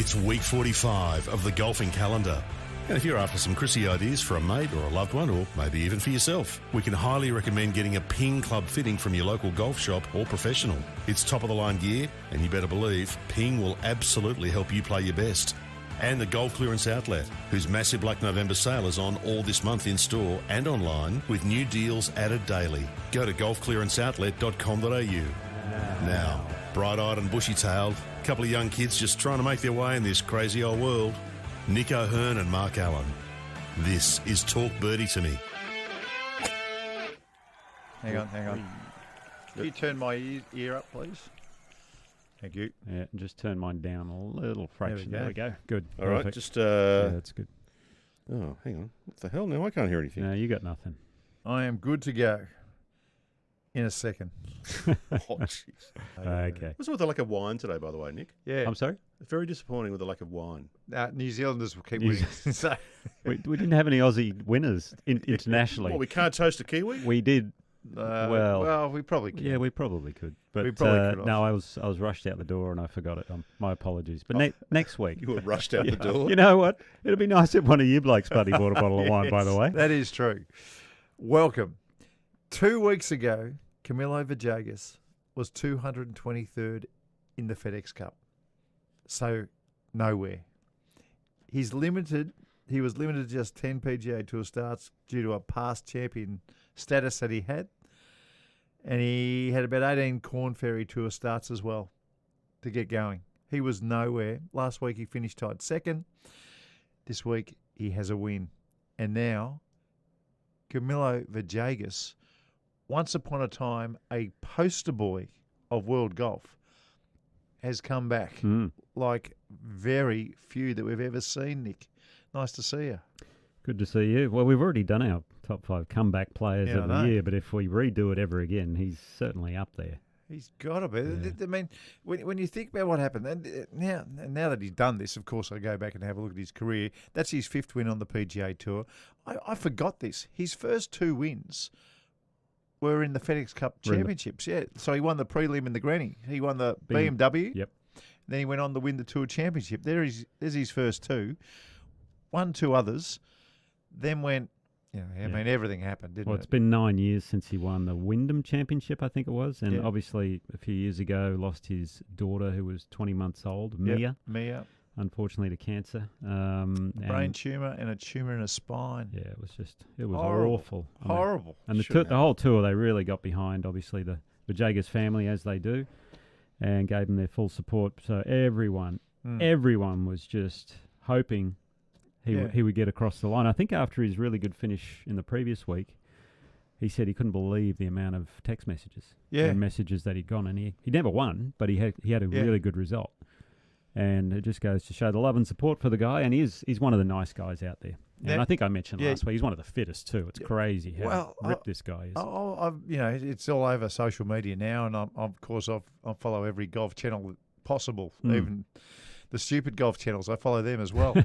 It's week 45 of the golfing calendar. And if you're after some Chrissy ideas for a mate or a loved one, or maybe even for yourself, we can highly recommend getting a Ping Club fitting from your local golf shop or professional. It's top-of-the-line gear, and you better believe Ping will absolutely help you play your best. And the Golf Clearance Outlet, whose massive Black November sale is on all this month in store and online, with new deals added daily. Go to golfclearanceoutlet.com.au. Now, bright-eyed and bushy-tailed, a couple of young kids just trying to make their way in this crazy old world. Nick O'Hearn and Mark Allen. This is Talk Birdie to Me. Hang on. Can you turn my ear up, please? Thank you. Yeah, and just turn mine down a little fraction. There we go. Good. All Perfect. right, just... Yeah, that's good. Oh, hang on. What the hell? Now I can't hear anything. No, you got nothing. I am good to go in a second. Oh, jeez. Okay. What's with the lack of wine today, by the way, Nick? Yeah. I'm sorry? Very disappointing with the lack of wine. New Zealanders will keep New winning. So, We didn't have any Aussie winners internationally. What, we can't toast a Kiwi? We did. well, we probably can. Yeah, we probably could. But We probably could have. no, I was rushed out the door and I forgot it. My apologies. But next week. You were rushed out the door. You know what? It'd be nice if one of you blokes buddy bought a bottle of wine, by the way. That is true. Welcome. 2 weeks ago, Camilo Villegas was 223rd in the FedEx Cup. So, nowhere. He was limited to just 10 PGA Tour starts due to a past champion status that he had. And he had about 18 Corn Ferry Tour starts as well to get going. He was nowhere. Last week he finished tied second. This week he has a win. And now, Camilo Villegas, once upon a time a poster boy of world golf, has come back like very few that we've ever seen, Nick. Nice to see you. Good to see you. Well, we've already done our top 5 comeback players Yeah, of the year, but if we redo it ever again, he's certainly up there. He's got to be. Yeah. I mean, when you think about what happened, and now that he's done this, of course, I go back and have a look at his career. That's his 5th win on the PGA Tour. I forgot this. His first 2 wins were in the FedEx Cup Championships. Yeah, so he won the prelim and the granny. He won the BMW. Yep. Then he went on to win the Tour Championship. There's his first 2. Won 2 others. Then went. I mean, everything happened, didn't it? Well, it's been 9 years since he won the Wyndham Championship, I think it was. And obviously, a few years ago, lost his daughter, who was 20 months old, Mia, unfortunately to cancer. Brain tumour and a tumour in her spine. Yeah, it was Horrible. awful. Horrible. And the whole tour, they really got behind, obviously, the Villegas family, as they do, and gave them their full support. So everyone was just hoping he would get across the line. I think after his really good finish in the previous week, he said he couldn't believe the amount of text messages and messages that he'd gone. And he never won, but he had a really good result. And it just goes to show the love and support for the guy. And he's one of the nice guys out there. And I think I mentioned last week, he's one of the fittest too. It's crazy how ripped this guy is. It's all over social media now, and I follow every golf channel possible, even the stupid golf channels. I follow them as well.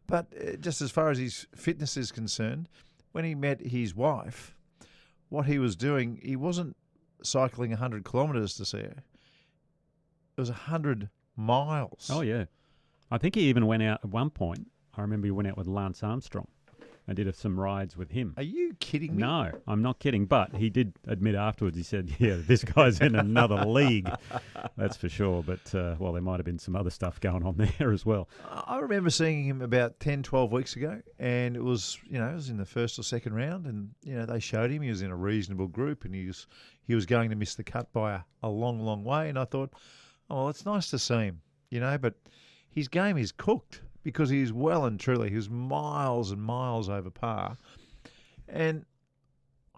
But just as far as his fitness is concerned, when he met his wife, what he was doing, he wasn't cycling 100 kilometres to see her. It was 100 miles. Oh, yeah. I think he even went out at one point. I remember he went out with Lance Armstrong and did some rides with him. Are you kidding me? No, I'm not kidding. But he did admit afterwards, he said, yeah, this guy's in another league. That's for sure. But, there might have been some other stuff going on there as well. I remember seeing him about 10, 12 weeks ago, and it was in the first or second round, and, they showed him he was in a reasonable group, and he was going to miss the cut by a long, long way. And I thought, oh, it's nice to see him, but his game is cooked. Because he was well and truly, he was miles and miles over par. And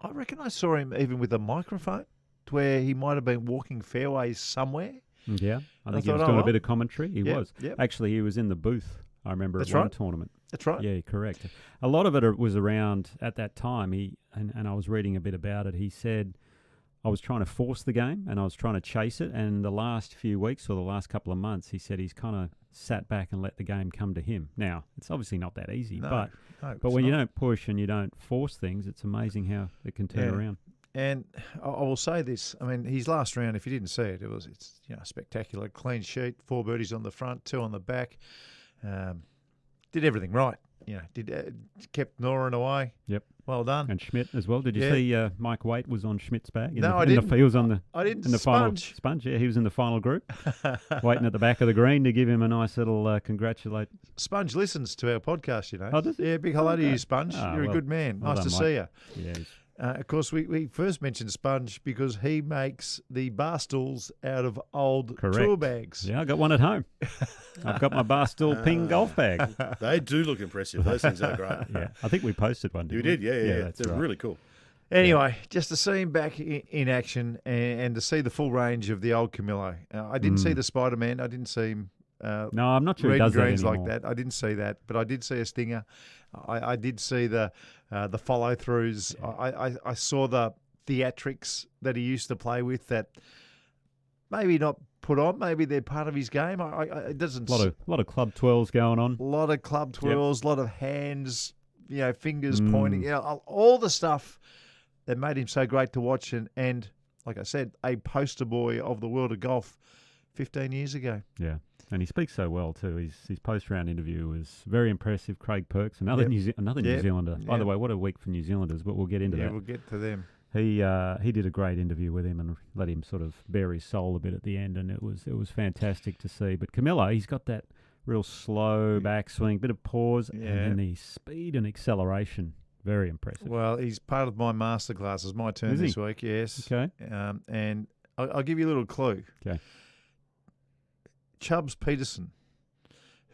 I reckon I saw him even with a microphone to where he might have been walking fairways somewhere. Yeah, I think he was doing a bit of commentary. He was. Yep. Actually, he was in the booth, I remember, at one tournament. That's right. Yeah, correct. A lot of it was around at that time. And I was reading a bit about it. He said, I was trying to force the game and I was trying to chase it. And the last few weeks or the last couple of months, he said he's kind of sat back and let the game come to him. Now, it's obviously not that easy, but when you don't push and you don't force things, it's amazing how it can turn around. And I will say this. I mean, his last round, if you didn't see it, it's spectacular. Clean sheet, 4 birdies on the front, 2 on the back. Did everything right. Kept gnawing away. Yep. Well done. And Schmidt as well. Did you see Mike Waite was on Schmidt's bag? No, I didn't. He was on the. I didn't. In the Sponge. final sponge. Yeah, he was in the final group, waiting at the back of the green to give him a nice little congratulate. Sponge listens to our podcast, you know. Oh, does he? Yeah, big hello to you, Sponge. You're a good man. well Nice to done, see you. Yeah. Of course, we first mentioned Sponge because he makes the bar stools out of old tour bags. Yeah, I got one at home. I've got my bar stool ping golf bag. They do look impressive. Those things are great. Yeah, I think we posted one. You Didn't did, yeah. That's They're right. really cool. Anyway, just to see him back in action and to see the full range of the old Camilo. I didn't see the Spider-Man. I didn't see him. No, I'm not sure he red does and that greens anymore. like that. I didn't see that, but I did see a stinger. I did see the follow-throughs. I saw the theatrics that he used to play with that maybe not put on. Maybe they're part of his game. It doesn't. A lot of club twirls going on. A lot of club twirls, a lot of hands, fingers pointing. All the stuff that made him so great to watch. And like I said, a poster boy of the world of golf 15 years ago. Yeah. And he speaks so well too. His post-round interview was very impressive. Craig Perks, another New Zealander. By the way, what a week for New Zealanders, but we'll get into that. Yeah, we'll get to them. He did a great interview with him and let him sort of bare his soul a bit at the end, and it was fantastic to see. But Camilo, he's got that real slow backswing, bit of pause, and then the speed and acceleration. Very impressive. Well, he's part of my masterclass. It's my turn this week, yes. Okay. And I'll give you a little clue. Okay. Chubbs Peterson,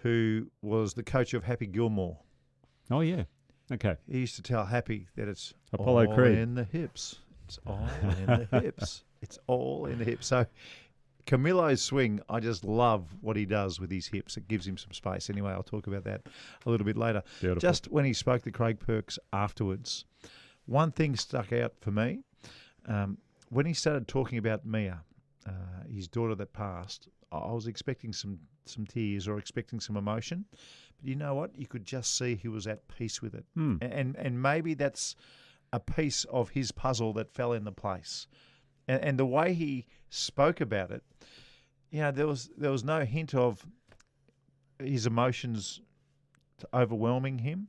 who was the coach of Happy Gilmore. Oh, yeah. Okay. He used to tell Happy that it's Apollo all Creed. in the hips. It's all in the hips. It's all in the hips. So Camilo's swing, I just love what he does with his hips. It gives him some space. Anyway, I'll talk about that a little bit later. Beautiful. Just when he spoke to Craig Perks afterwards, one thing stuck out for me. When he started talking about Mia, his daughter that passed, I was expecting some tears or expecting some emotion. But you know what? You could just see he was at peace with it. And maybe that's a piece of his puzzle that fell into place. And the way he spoke about it, there was no hint of his emotions overwhelming him.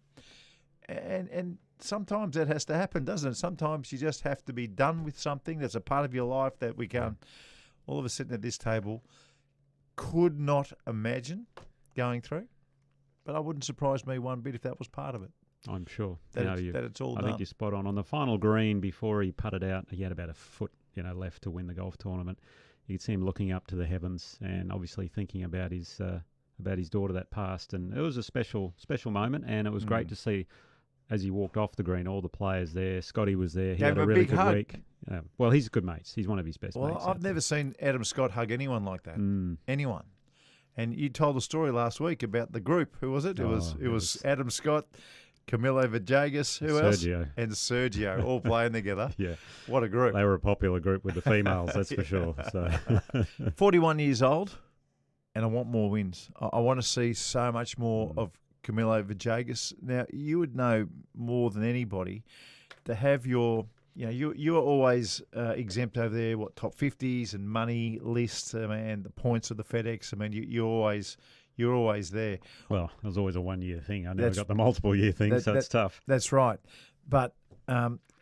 And sometimes that has to happen, doesn't it? Sometimes you just have to be done with something that's a part of your life that we can, all of us sitting at this table, could not imagine going through. But it wouldn't surprise me one bit if that was part of it. I'm sure. That it's all done. I think you're spot on. On the final green, before he putted out, he had about a foot left to win the golf tournament. You could see him looking up to the heavens and obviously thinking about his daughter that passed. And it was a special moment, and it was great to see as he walked off the green, all the players there. Scotty was there. He had a really big good hug. week. Well, he's good mates. He's one of his best mates. Well, I've never seen Adam Scott hug anyone like that. Anyone. And you told a story last week about the group. Who was it? It was Adam Scott, Camilo Villegas, Sergio. else? And Sergio, all playing together. Yeah. What a group. They were a popular group with the females, that's for sure. So 41 years old, and I want more wins. I want to see so much more of Camilo Villegas. Now, you would know more than anybody to have your... you are always exempt over there, top 50s and money lists, and the points of the FedEx. I mean, you're always there. Well, it was always a 1 year thing. I never got the multiple year thing, so it's tough. That's right. But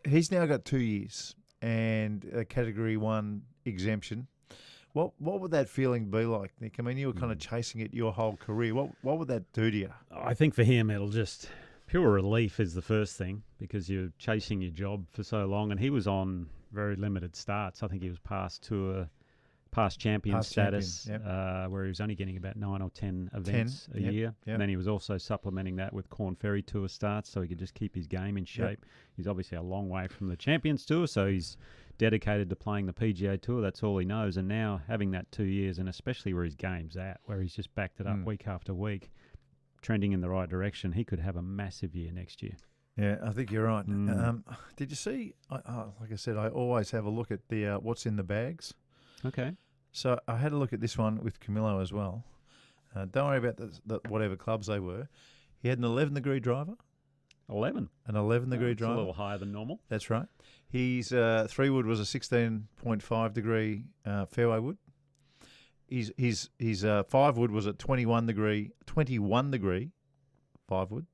he's now got 2 years and a Category 1 exemption. What would that feeling be like, Nick? I mean, you were kind of chasing it your whole career. What would that do to you? I think for him, it'll just... Pure relief is the first thing because you're chasing your job for so long, and he was on very limited starts. I think he was past champion status, where he was only getting about 9 or 10 events a year. Yep. And then he was also supplementing that with Corn Ferry Tour starts so he could just keep his game in shape. Yep. He's obviously a long way from the Champions Tour, so he's dedicated to playing the PGA Tour. That's all he knows. And now having that 2 years, and especially where his game's at, where he's just backed it up week after week, trending in the right direction, he could have a massive year next year. Yeah, I think you're right. Did you see, like I said, I always have a look at the what's in the bags. Okay. So I had a look at this one with Camilo as well. Don't worry about the whatever clubs they were. He had an 11-degree driver. 11. An 11-degree It's a driver. little higher than normal. That's right. His 3-wood was a 16.5-degree fairway wood. His 5-wood was a 21-degree 5-wood.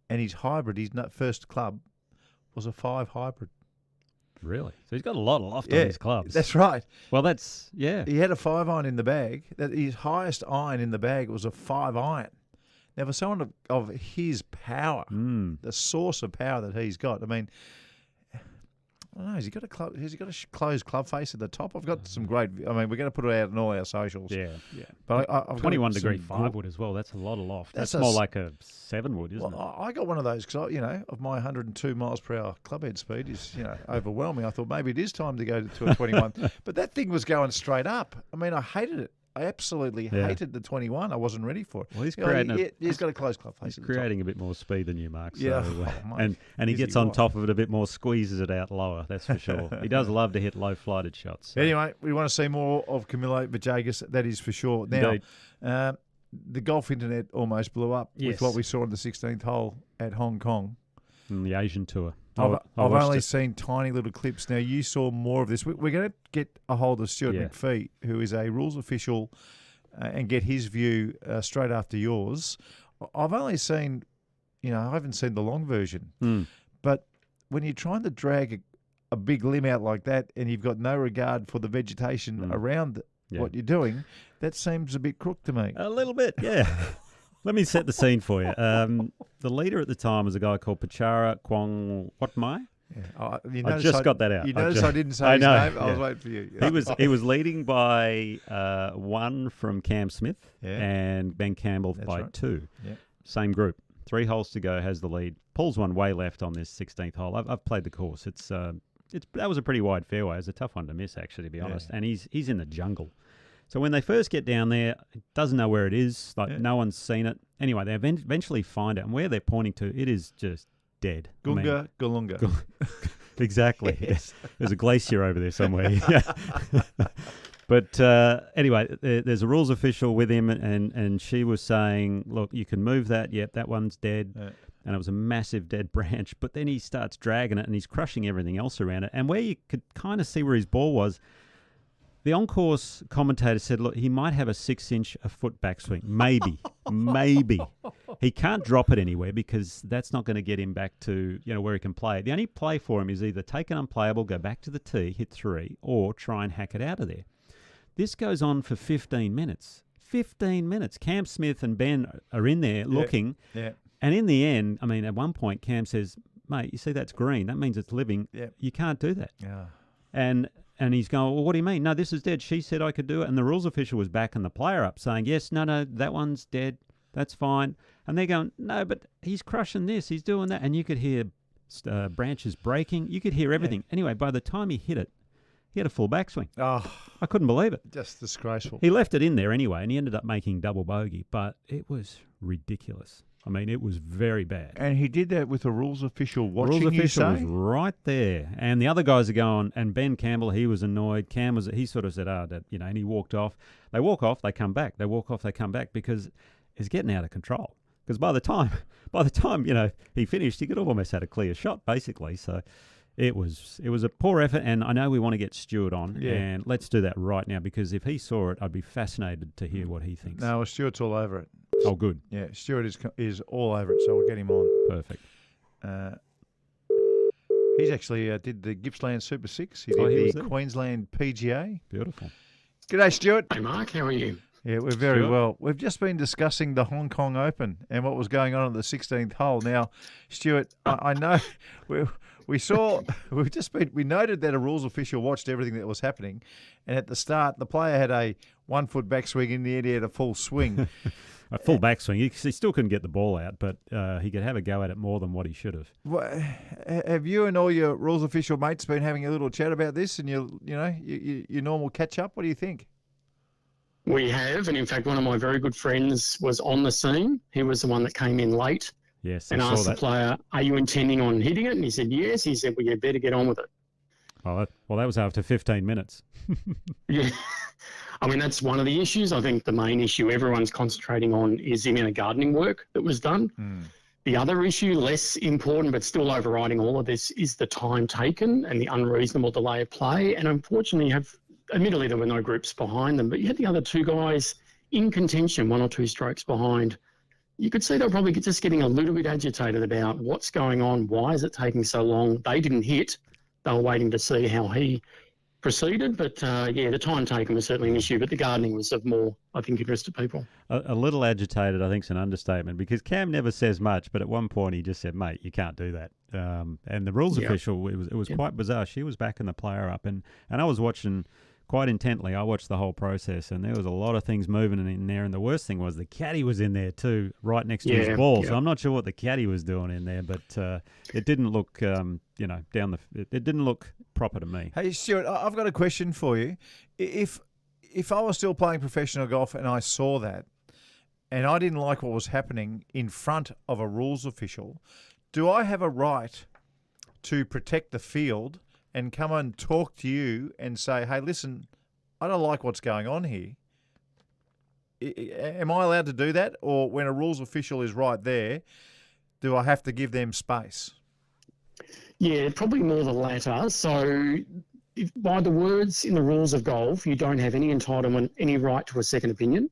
And his hybrid, his first club, was a 5 hybrid. Really? So he's got a lot of loft on his clubs. That's right. Well, that's, yeah. He had a 5-iron in the bag. His highest iron in the bag was a 5-iron. Now, for someone of his power, the source of power that he's got, I mean, I don't know, has he got a closed club face at the top? I've got some great. I mean, we're going to put it out on all our socials. Yeah. But I've 21-degree got 5-wood as well. That's a lot of loft. That's a more s- like a 7-wood, isn't it? I got one of those because, of my 102 miles per hour club head speed is, overwhelming. I thought maybe it is time to go to a 21. But that thing was going straight up. I mean, I hated it. I absolutely hated the 21. I wasn't ready for it. Well, he's creating he's got a closed club face. He's creating a bit more speed than you, Mark. So, Yeah. and he gets on top of it a bit more, squeezes it out lower, that's for sure. He does love to hit low-flighted shots. So. Anyway, we want to see more of Camilo Villegas, that is for sure. Now, the golf internet almost blew up with what we saw on the 16th hole at Hong Kong. And the Asian tour. I've watched only it. seen tiny little clips. Now, you saw more of this. We're going to get a hold of Stuart McPhee, who is a rules official, and get his view straight after yours. I've only seen, I haven't seen the long version. But when you're trying to drag a big limb out like that and you've got no regard for the vegetation around what you're doing, that seems a bit crook to me. A little bit, yeah. Let me set the scene for you. The leader at the time was a guy called Pachara Kwong Watmai. Yeah. I just got that out. You notice I didn't say his name? I was waiting for you. He was leading by 1 from Cam Smith and Ben Campbell by 2. Yeah. Same group. 3 holes to go, has the lead. Pulls one way left on this 16th hole. I've played the course. That was a pretty wide fairway. It's a tough one to miss, actually, to be honest. And he's in the jungle. So when they first get down there, doesn't know where it is. No one's seen it. Anyway, they eventually find it, and where they're pointing to, it is just dead. Gunga Galunga. Exactly. Yes. There's a glacier over there somewhere. But anyway, there's a rules official with him, and she was saying, look, you can move that. Yep, that one's dead. Yeah. And it was a massive dead branch. But then he starts dragging it, and he's crushing everything else around it. And where you could kind of see where his ball was, the on-course commentator said, look, he might have a 6-inch a foot backswing. Maybe. He can't drop it anywhere because that's not going to get him back to, where he can play. The only play for him is either take an unplayable, go back to the tee, hit 3, or try and hack it out of there. This goes on for 15 minutes. 15 minutes. Cam Smith and Ben are in there looking. Yeah. And in the end, at one point, Cam says, mate, you see that's green. That means it's living. Yeah. You can't do that. Yeah. And he's going, well, what do you mean? No, this is dead. She said I could do it. And the rules official was backing the player up saying, yes, no, that one's dead. That's fine. And they're going, no, but he's crushing this. He's doing that. And you could hear branches breaking. You could hear everything. Yeah. Anyway, by the time he hit it, he had a full backswing. Oh, I couldn't believe it. Just disgraceful. He left it in there anyway, and he ended up making double bogey. But it was ridiculous. It was very bad. And he did that with a rules official watching. Rules official was right there. And the other guys are going, and Ben Campbell, he was annoyed. he sort of said, and he walked off. They walk off, they come back. They walk off, they come back because it's getting out of control. Because by the time, he finished, he could have almost had a clear shot, basically. So it was a poor effort, and I know we want to get Stuart on, and let's do that right now, because if he saw it, I'd be fascinated to hear what he thinks. No, Stuart's all over it. Oh, good. Yeah, Stuart is all over it, so we'll get him on. Perfect. He's actually did the Gippsland Super 6. He did the Queensland PGA. Beautiful. G'day, Stuart. Hey, Mark. How are you? Yeah, we're very well. We've just been discussing the Hong Kong Open and what was going on at the 16th hole. Now, Stuart, I know we noted that a rules official watched everything that was happening, and at the start, the player had a 1 foot backswing. In the end, he had a full swing. A full backswing. He still couldn't get the ball out, but he could have a go at it more than what he should have. Well, have you and all your rules official mates been having a little chat about this and your normal catch up? What do you think? We have, and in fact, one of my very good friends was on the scene. He was the one that came in late. Yes, and asked the player, "Are you intending on hitting it?" And he said, "Yes." He said, "Well, you better get on with it." Oh, that was after 15 minutes. Yeah. That's one of the issues. I think the main issue everyone's concentrating on is the amount of gardening work that was done. The other issue, less important but still overriding all of this, is the time taken and the unreasonable delay of play. And unfortunately, admittedly, there were no groups behind them, but you had the other two guys in contention, 1 or 2 strokes behind. You could see they were probably just getting a little bit agitated about what's going on, why is it taking so long. They didn't hit. They were waiting to see how he proceeded, but the time taken was certainly an issue, but the gardening was of more, I think, interest to people. A little agitated, I think, is an understatement, because Cam never says much, but at one point he just said, "Mate, you can't do that." And the rules official, it was quite bizarre. She was backing the player up, and I was watching quite intently. I watched the whole process, and there was a lot of things moving in there. And the worst thing was the caddy was in there too, right next to his ball. So I'm not sure what the caddy was doing in there, but it didn't look, it didn't look proper to me. Hey, Stuart, I've got a question for you. If I was still playing professional golf and I saw that, and I didn't like what was happening in front of a rules official, do I have a right to protect the field and come and talk to you and say, hey, listen, I don't like what's going on here? Am I allowed to do that? Or when a rules official is right there, do I have to give them space? Yeah, probably more the latter. So by the words in the rules of golf, you don't have any entitlement, any right to a second opinion.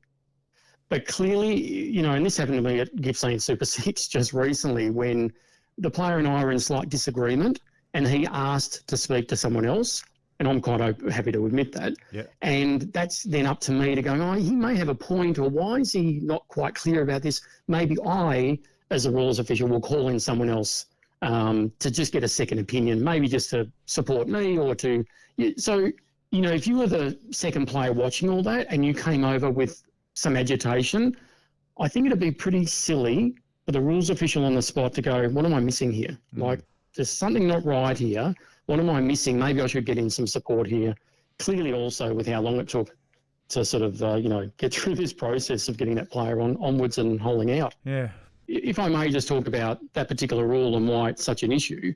But clearly, and this happened to me at Gippsland Super 6 just recently, when the player and I were in slight disagreement, and he asked to speak to someone else, and I'm quite happy to admit that. Yeah. And that's then up to me to go, he may have a point, or why is he not quite clear about this? Maybe I, as a rules official, will call in someone else to just get a second opinion, maybe just to support me or to... So, if you were the second player watching all that and you came over with some agitation, I think it'd be pretty silly for the rules official on the spot to go, what am I missing here? Like, there's something not right here. What am I missing? Maybe I should get in some support here. Clearly also with how long it took to sort of, get through this process of getting that player onwards and holding out. Yeah. If I may just talk about that particular rule and why it's such an issue,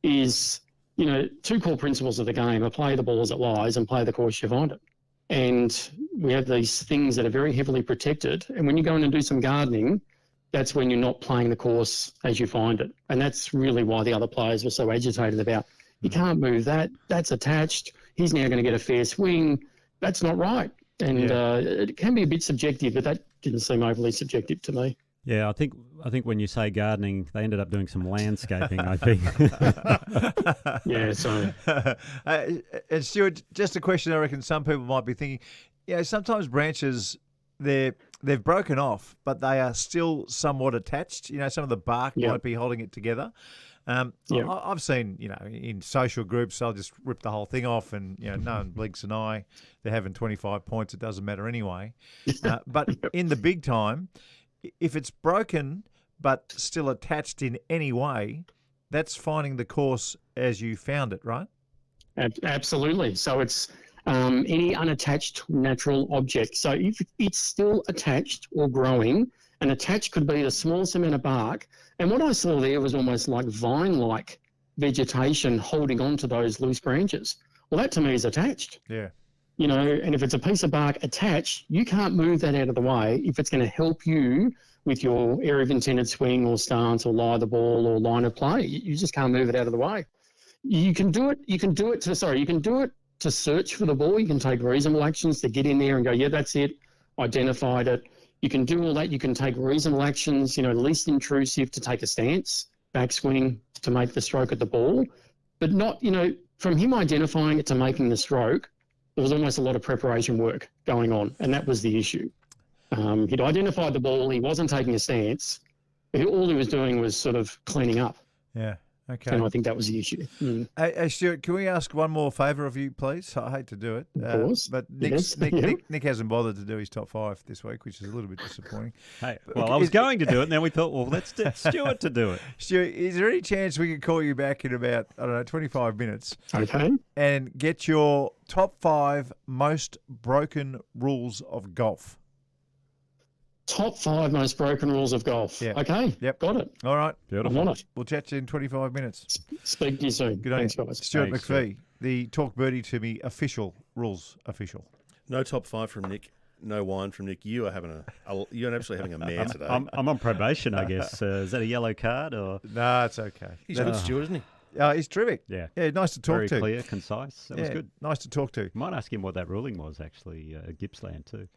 is, 2 core principles of the game are play the ball as it lies and play the course you find it. And we have these things that are very heavily protected. And when you go in and do some gardening, that's when you're not playing the course as you find it. And that's really why the other players were so agitated about, you can't move that, that's attached, he's now going to get a fair swing. That's not right. And it can be a bit subjective, but that didn't seem overly subjective to me. Yeah, I think when you say gardening, they ended up doing some landscaping, I think. Yeah, so... and Stuart, just a question I reckon some people might be thinking, sometimes branches, they've broken off, but they are still somewhat attached. Some of the bark might be holding it together. I've seen, in social groups, they'll just rip the whole thing off and, no one blinks an eye. They're having 25 points. It doesn't matter anyway. But in the big time, if it's broken but still attached in any way, that's finding the course as you found it, right? Absolutely. So it's any unattached natural object. So if it's still attached or growing, and attached could be the smallest amount of bark, and what I saw there was almost like vine-like vegetation holding on to those loose branches. Well, that to me is attached. Yeah. And if it's a piece of bark attached, you can't move that out of the way if it's going to help you with your area of intended swing or stance or lie of the ball or line of play. You just can't move it out of the way. You can do it to search for the ball. You can take reasonable actions to get in there and go, yeah, that's it, identified it. You can do all that. You can take reasonable actions, least intrusive, to take a stance, backswing, to make the stroke at the ball. But not, from him identifying it to making the stroke, there was almost a lot of preparation work going on, and that was the issue. He'd identified the ball. He wasn't taking a stance. All he was doing was sort of cleaning up. Yeah. Okay. And I think that was the issue. Hey, Stuart, can we ask one more favour of you, please? I hate to do it. Of course. But Nick hasn't bothered to do his top 5 this week, which is a little bit disappointing. Hey, well, I was going to do it, and then we thought, well, let's get Stuart to do it. Stuart, is there any chance we could call you back in about, 25 minutes? Okay. And get your top 5 most broken rules of golf? Top 5 most broken rules of golf. Yeah. Okay. Yep. Got it. All right. Beautiful. I want it. We'll chat to you in 25 minutes. Speak to you soon. Good on Thanks, you. guys. Stuart Thanks, McPhee, the Talk Birdie to Me rules official. No top 5 from Nick. no wine from Nick. You are you're actually having a mare today. I'm on probation, I guess. Is that a yellow card or? No, it's okay. He's good, Stuart, isn't he? He's terrific. Yeah. Yeah, nice to talk Very to. clear, concise. That was good. Nice to talk to. Might ask him what that ruling was actually at Gippsland too.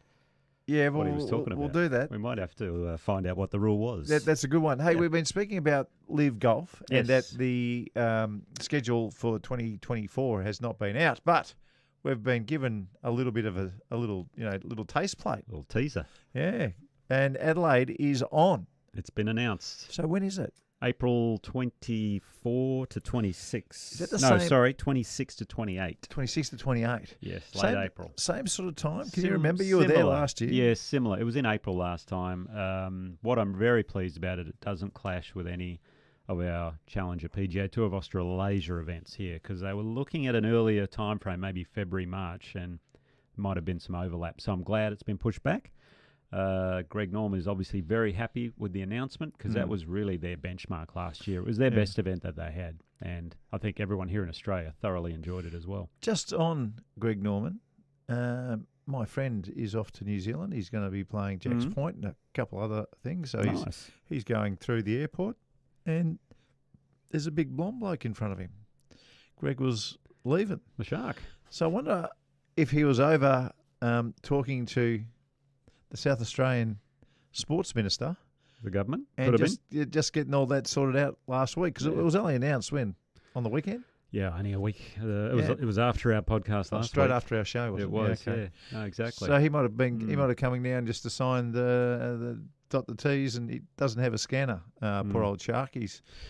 Yeah, What he was talking we'll about. do that. We might have to find out what the rule was. That's a good one. Hey, we've been speaking about Live Golf and that Yes. the schedule for 2024 has not been out, but we've been given a little bit of a little taste plate. Little teaser. Yeah, and Adelaide is on. It's been announced. So when is it? April 24 to 26. Is that the no, same- sorry, 26 to 28. 26 to 28. Yes, late Same, April. Same sort of time. Can you remember? You were there Similar. last year. Yeah, similar. It was in April last time. What I'm very pleased about it doesn't clash with any of our Challenger PGA Tour of Australasia events here because they were looking at an earlier time frame, maybe February, March, and might have been some overlap. So I'm glad it's been pushed back. Greg Norman is obviously very happy with the announcement because that was really their benchmark last year. It was their best event that they had, and I think everyone here in Australia thoroughly enjoyed it as well. Just on Greg Norman, my friend is off to New Zealand. He's going to be playing Jacks Point and a couple other things. So Nice. he's going through the airport, and there's a big blonde bloke in front of him. Greg was leaving. The Shark. So I wonder if he was over talking to the South Australian Sports Minister The government? and Could have been. just getting all that sorted out last week because it was only announced when? On the weekend? Yeah, only a week. It was after our podcast last Straight week. after our show, wasn't It was, Yeah, okay. yeah. No, exactly. So he might have been coming down just to sign the dot the T's, and he doesn't have a scanner. Poor old Shark. He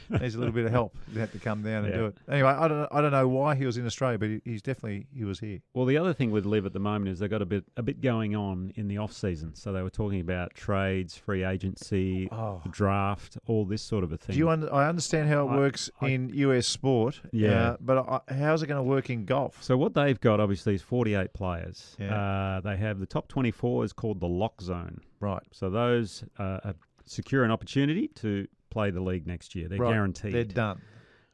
needs a little bit of help. He had to come down and do it. Anyway, I don't know why he was in Australia, but he was here. Well, the other thing with Liv at the moment is they've got a bit going on in the off season. So they were talking about trades, free agency, the draft, all this sort of a thing. I understand how it works in US sport. Yeah. But how's it going to work in golf? So what they've got obviously is 48 players. Yeah. They have the top 24 is called the lock zone. Right. So those secure an opportunity to play the league next year. They're guaranteed. They're done.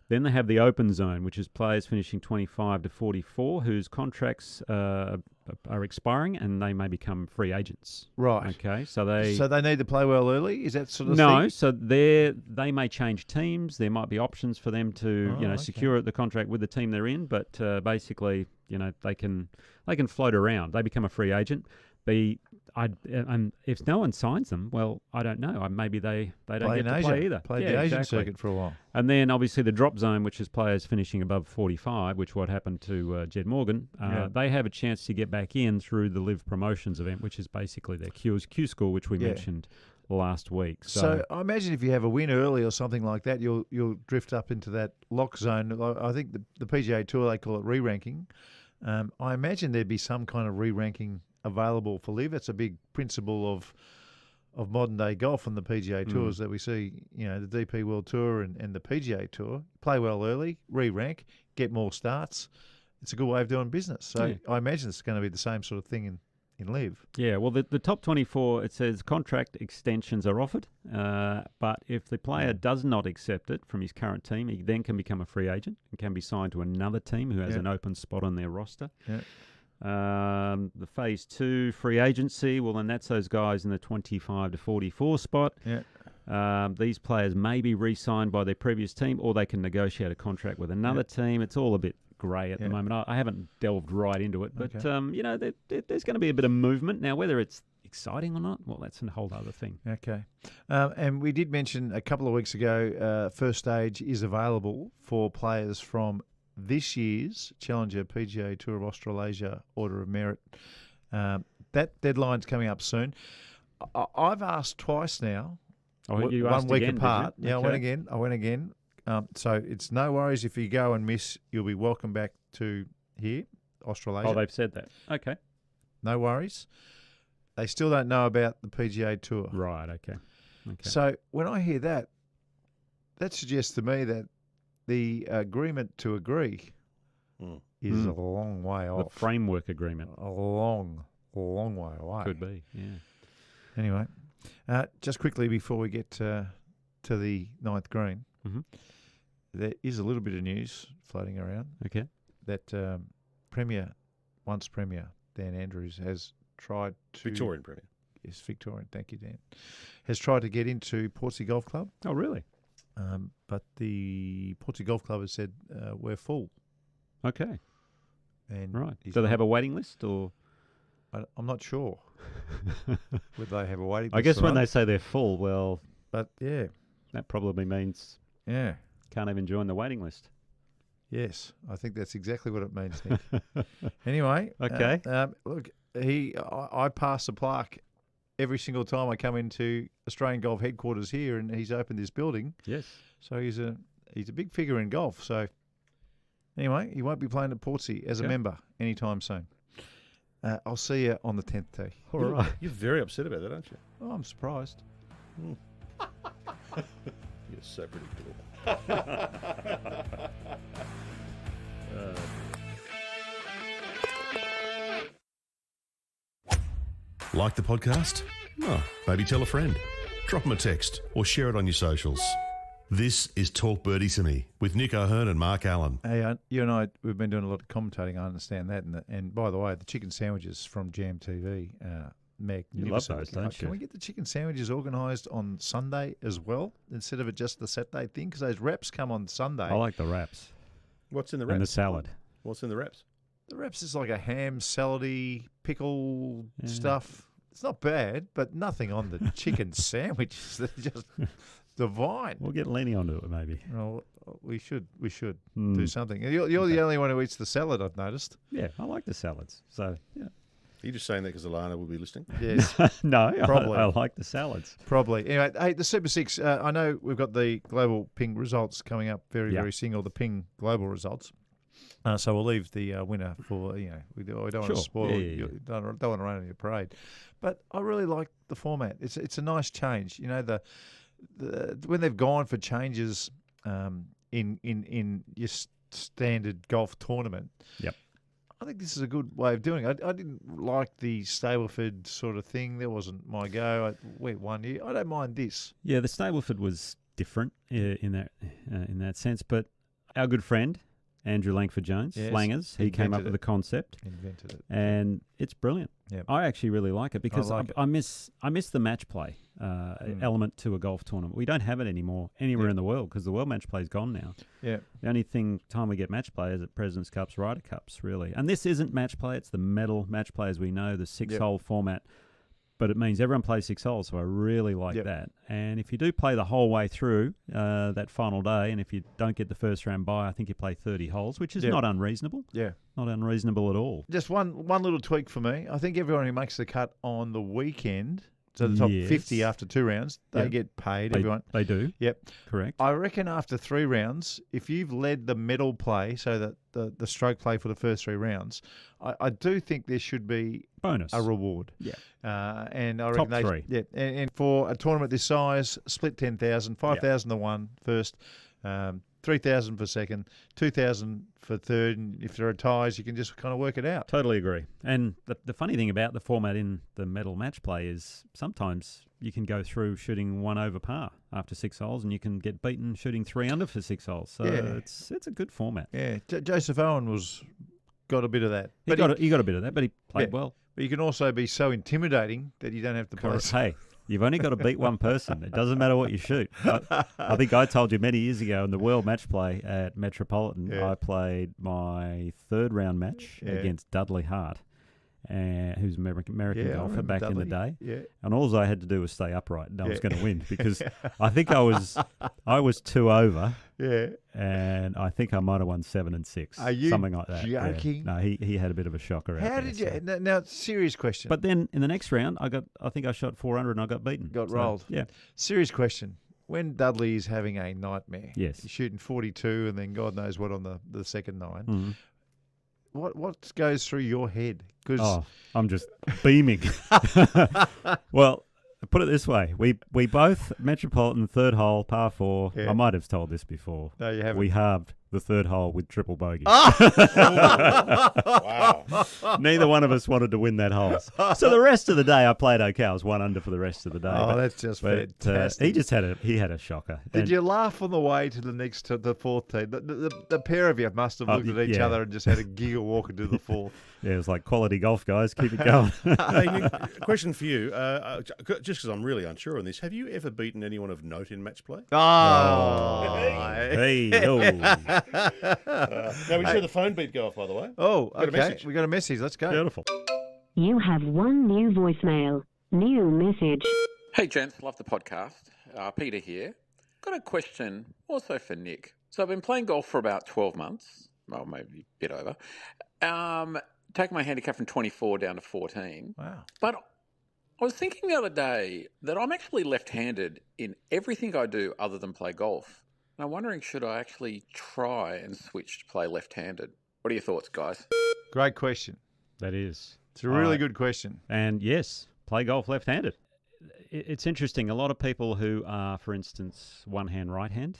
Then they have the open zone, which is players finishing 25 to 44 whose contracts are expiring and they may become free agents. Right. Okay, so they need to play well early? Is that sort of no, thing? so they may change teams. There might be options for them to secure the contract with the team they're in, but basically, they can float around. They become a free agent. And if no one signs them, well, I don't know. Maybe they don't Play get in to Asia. play either. Play the Asian circuit for a while. And then obviously the drop zone, which is players finishing above 45, which what happened to Jed Morgan. They have a chance to get back in through the Live Promotions event, which is basically their Q School, which we mentioned last week. So I imagine if you have a win early or something like that, you'll drift up into that lock zone. I think the PGA Tour, they call it re-ranking. I imagine there'd be some kind of re-ranking available for Live. It's a big principle of modern day golf and the PGA Tours that we see, the DP World Tour and the PGA Tour. Play well early, re-rank, get more starts. It's a good way of doing business. So I imagine it's going to be the same sort of thing in Live. Yeah, well, the top 24, it says contract extensions are offered, but if the player does not accept it from his current team, he then can become a free agent and can be signed to another team who has an open spot on their roster. Yeah. The phase 2 free agency, well, then that's those guys in the 25 to 44 spot. Yeah. These players may be re-signed by their previous team or they can negotiate a contract with another team. It's all a bit grey at the moment. I haven't delved right into it, but, there's going to be a bit of movement. Now, whether it's exciting or not, well, that's a whole other thing. Okay. And we did mention a couple of weeks ago, first stage is available for players from this year's Challenger PGA Tour of Australasia Order of Merit. That deadline's coming up soon. I've asked twice now. Oh, you 1 asked week again, apart. did you? Yeah, Okay. I went again. So it's no worries if you go and miss. You'll be welcome back to here, Australasia. Oh, they've said that. Okay. No worries. They still don't know about the PGA Tour. Right, okay. So when I hear that, that suggests to me that the agreement to agree is a long way off. The framework agreement. A long way away. Could be, yeah. Anyway, just quickly before we get to the ninth green, there is a little bit of news floating around Okay. that once Premier Dan Andrews has tried to Victorian Premier. Yes, Victorian. Thank you, Dan. Has tried to get into Portsea Golf Club, Oh, really? but the Portsea Golf Club has said we're full. Okay. And Right. he's Do they not- have a waiting list or? I'm not sure whether they have a waiting list. I guess or when not, they say they're full, well, but yeah, that probably means yeah, can't even join the waiting list. yes, I think that's exactly what it means, Nick. Anyway, Okay. look, I pass the plaque every single time I come into Australian Golf headquarters here, and he's opened this building. Yes. So he's a big figure in golf. So anyway, he won't be playing at Portsea as a Okay. member anytime soon. I'll see you on the 10th tee. All right. You're very upset about that, aren't you? Oh, I'm surprised. You're so predictable. Like the podcast? Oh, maybe tell a friend. Drop them a text or share it on your socials. This is Talk Birdie to Me with Nick O'Hearn and Mark Allen. Hey, you and I, we've been doing a lot of commentating. I understand that. And by the way, the chicken sandwiches from Jam TV, magnificent. You love those, don't Can you? we get the chicken sandwiches organised on Sunday as well instead of it just the Saturday thing? Because those wraps come on Sunday. I like the wraps What's in the and the wraps? salad. What's in the wraps? The wraps is like a ham, salady, pickle Yeah. stuff. It's not bad, but nothing on the chicken sandwiches. They're just divine. We'll get Lenny onto it, maybe. Well, we should do Mm. something. You're the only one who eats the salad, I've noticed. Yeah, I like the salads. So, yeah. Are you just saying that because Alana will be listening? Yes, No, Probably. I like the salads. probably. Anyway, hey, the Super Six. I know we've got the global ping results coming up very, Yeah. very soon, or the ping global results. So we'll leave the winner for we don't want Sure. to spoil. Yeah. Don't want to run any parade. But I really like the format. It's a nice change. You know the when they've gone for changes in your standard golf tournament. Yep. I think this is a good way of doing it. I didn't like the Stableford sort of thing. That wasn't my go. I went 1 year. I don't mind this. Yeah, the Stableford was different in that sense, but our good friend Andrew Langford-Jones, Yes, Langers, he came up invented with it. the concept, Invented it. and it's brilliant. Yep. I actually really like it because like it. I miss the match play element to a golf tournament. We don't have it anymore anywhere Yeah. in the world because the world match play is gone now. Yeah. The only time we get match play is at President's Cups, Ryder Cups, really. And this isn't match play; it's the medal match play, as we know, the six-hole format. But it means everyone plays 6 holes, so I really like Yep. that. And if you do play the whole way through that final day, and if you don't get the first round bye, I think you play 30 holes, which is Yep. not unreasonable. Yeah. Not unreasonable at all. Just one little tweak for me. I think everyone who makes the cut on the weekend, so the top Yes. 50 after 2 rounds, they Yep. get paid. They, Everyone. they do, Yep. correct. I reckon after 3 rounds, if you've led the medal play, so that the stroke play for the first 3 rounds, I do think there should be Bonus. a reward. Yeah. And I Top reckon 3. Yeah. And for a tournament this size, split 10,000, 5,000 to one first, 3,000 for second, 2,000 for third, and if there are ties, you can just kind of work it out. Totally agree. And the funny thing about the format in the medal match play is sometimes you can go through shooting 1 over par after 6 holes, and you can get beaten shooting 3 under for 6 holes. So Yeah. it's a good format. Yeah, Joseph Owen got a bit of that. He got a bit of that, but he played Yeah. well. But you can also be so intimidating that you don't have to play. Correct. Hey, you've only got to beat one person. It doesn't matter what you shoot. I think I told you many years ago in the World Match Play at Metropolitan, Yeah. I played my 3rd round match Yeah. against Dudley Hart, who's an American Yeah, I golfer remember back in the Dudley. day. Yeah. And all I had to do was stay upright, and I was Yeah. going to win because I think I was 2 over, Yeah. and I think I might have won 7 and 6, Are you something like that. Yeah. joking? No, he had a bit of a shocker. How out did there, you? so. Now, serious question. But then in the next round, I think I shot 400 and I got beaten. Got So, rolled. Yeah. Serious question. When Dudley is having a nightmare, Yes. he's shooting 42 and then God knows what on the second 9. Mhm. What goes through your head? Because Oh, I'm just beaming. Well, put it this way: we both Metropolitan 3rd hole par 4. Yeah. I might have told this before. no, you haven't. We halved the third hole with triple bogey. Wow. Neither one of us wanted to win that hole. So the rest of the day, I played okay. I was 1 under for the rest of the day. Oh, that's just fantastic. He had a shocker. Did you laugh on the way to the fourth tee? The pair of you must have looked at each other and just had a giggle walking to the fourth. Yeah, it was like quality golf, guys. Keep it going. Hey, Nick, question for you. Just because I'm really unsure on this, have you ever beaten anyone of note in match play? Hey, no. Now, we just heard the phone beat go off, by the way. Oh, Got a okay. message. We got a message. Let's go. Beautiful. You have one new voicemail. New message. Hey gents, love the podcast. Peter here. Got a question also for Nick. So I've been playing golf for about 12 months, well maybe a bit over. Taking my handicap from 24 down to 14. Wow. But I was thinking the other day that I'm actually left-handed in everything I do other than play golf. And I'm wondering, should I actually try and switch to play left-handed? What are your thoughts, guys? Great question. That is. It's a really good question. And yes, play golf left-handed. It's interesting. A lot of people who are, for instance, one-hand, right-hand,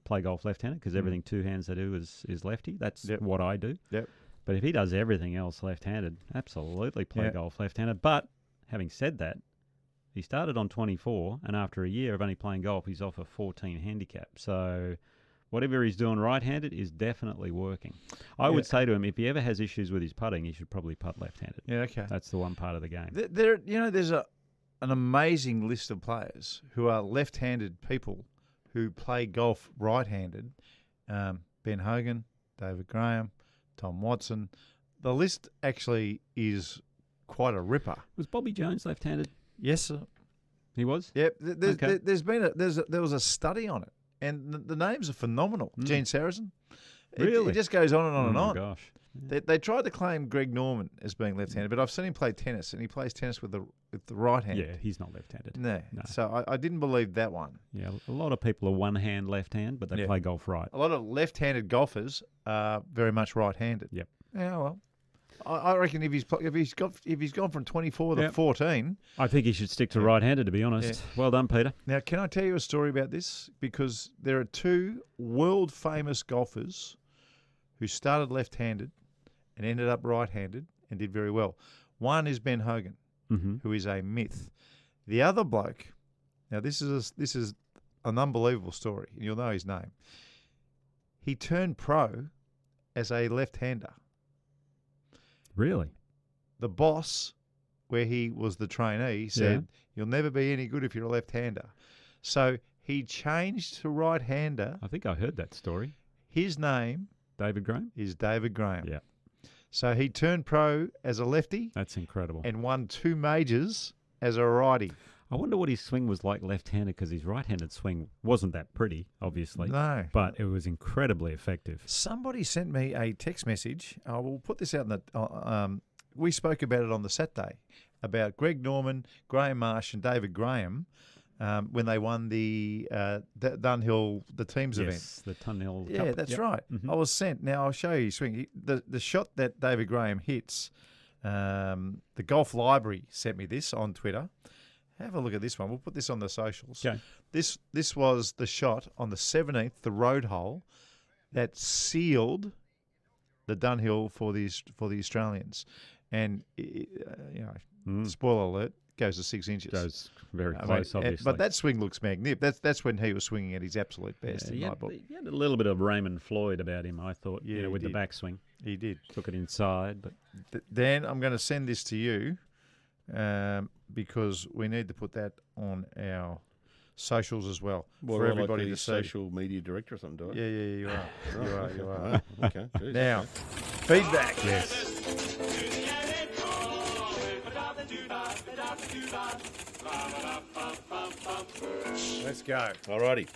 play golf left-handed because everything two hands they do is lefty. That's what I do. Yep. But if he does everything else left-handed, absolutely play golf left-handed. But having said that, he started on 24, and after a year of only playing golf, he's off a 14 handicap. So whatever he's doing right-handed is definitely working. I would say to him, if he ever has issues with his putting, he should probably putt left-handed. Yeah, okay. That's the one part of the game. There's an amazing list of players who are left-handed people who play golf right-handed. Ben Hogan, David Graham, Tom Watson. The list actually is quite a ripper. Was Bobby Jones left-handed? Yes, sir. He was? Yep. There was a study on it, and the names are phenomenal. Gene Sarazen. Really? It just goes on and on and on. Oh, my gosh. They tried to claim Greg Norman as being left-handed, but I've seen him play tennis, and he plays tennis with the right hand. Yeah, he's not left-handed. No. So I didn't believe that one. Yeah, a lot of people are one-hand left-hand, but they play golf right. A lot of left-handed golfers are very much right-handed. Yep. Yeah, well, I reckon if he's gone from 24 to 14. I think he should stick to right-handed, to be honest. Yeah. Well done, Peter. Now, can I tell you a story about this? Because there are two world-famous golfers who started left-handed and ended up right-handed and did very well. One is Ben Hogan, who is a myth. The other bloke, now this is an unbelievable story, and you'll know his name. He turned pro as a left-hander. Really? The boss, where he was the trainee, said, "You'll never be any good if you're a left-hander." So he changed to right-hander. I think I heard that story. His name David Graham? is David Graham. Yeah. So he turned pro as a lefty That's incredible. and won 2 majors as a righty. I wonder what his swing was like left-handed, because his right-handed swing wasn't that pretty, obviously. No. But it was incredibly effective. Somebody sent me a text message. I will put this out in the. We spoke about it on the Saturday about Greg Norman, Graham Marsh, and David Graham when they won the Dunhill teams event. Yes, the Dunhill Cup. Yeah, that's right. I was sent. Now I'll show you his swing. The shot that David Graham hits. The Golf Library sent me this on Twitter. Have a look at this one. We'll put this on the socials. Okay. This was the shot on the 17th, the road hole, that sealed the Dunhill for the Australians. And spoiler alert, goes to 6 inches. Goes very close, obviously. But that swing looks magnificent. That's when he was swinging at his absolute best in my book. He had a little bit of Raymond Floyd about him, I thought, Yeah, with he the did. backswing. He did. Took it inside, but Dan, I'm going to send this to you because we need to put that on our socials as well for everybody to see. Social media director or something, do I? Yeah, you are. You are. Oh, okay. Jeez. Now, feedback. Yes. Let's go. Alrighty.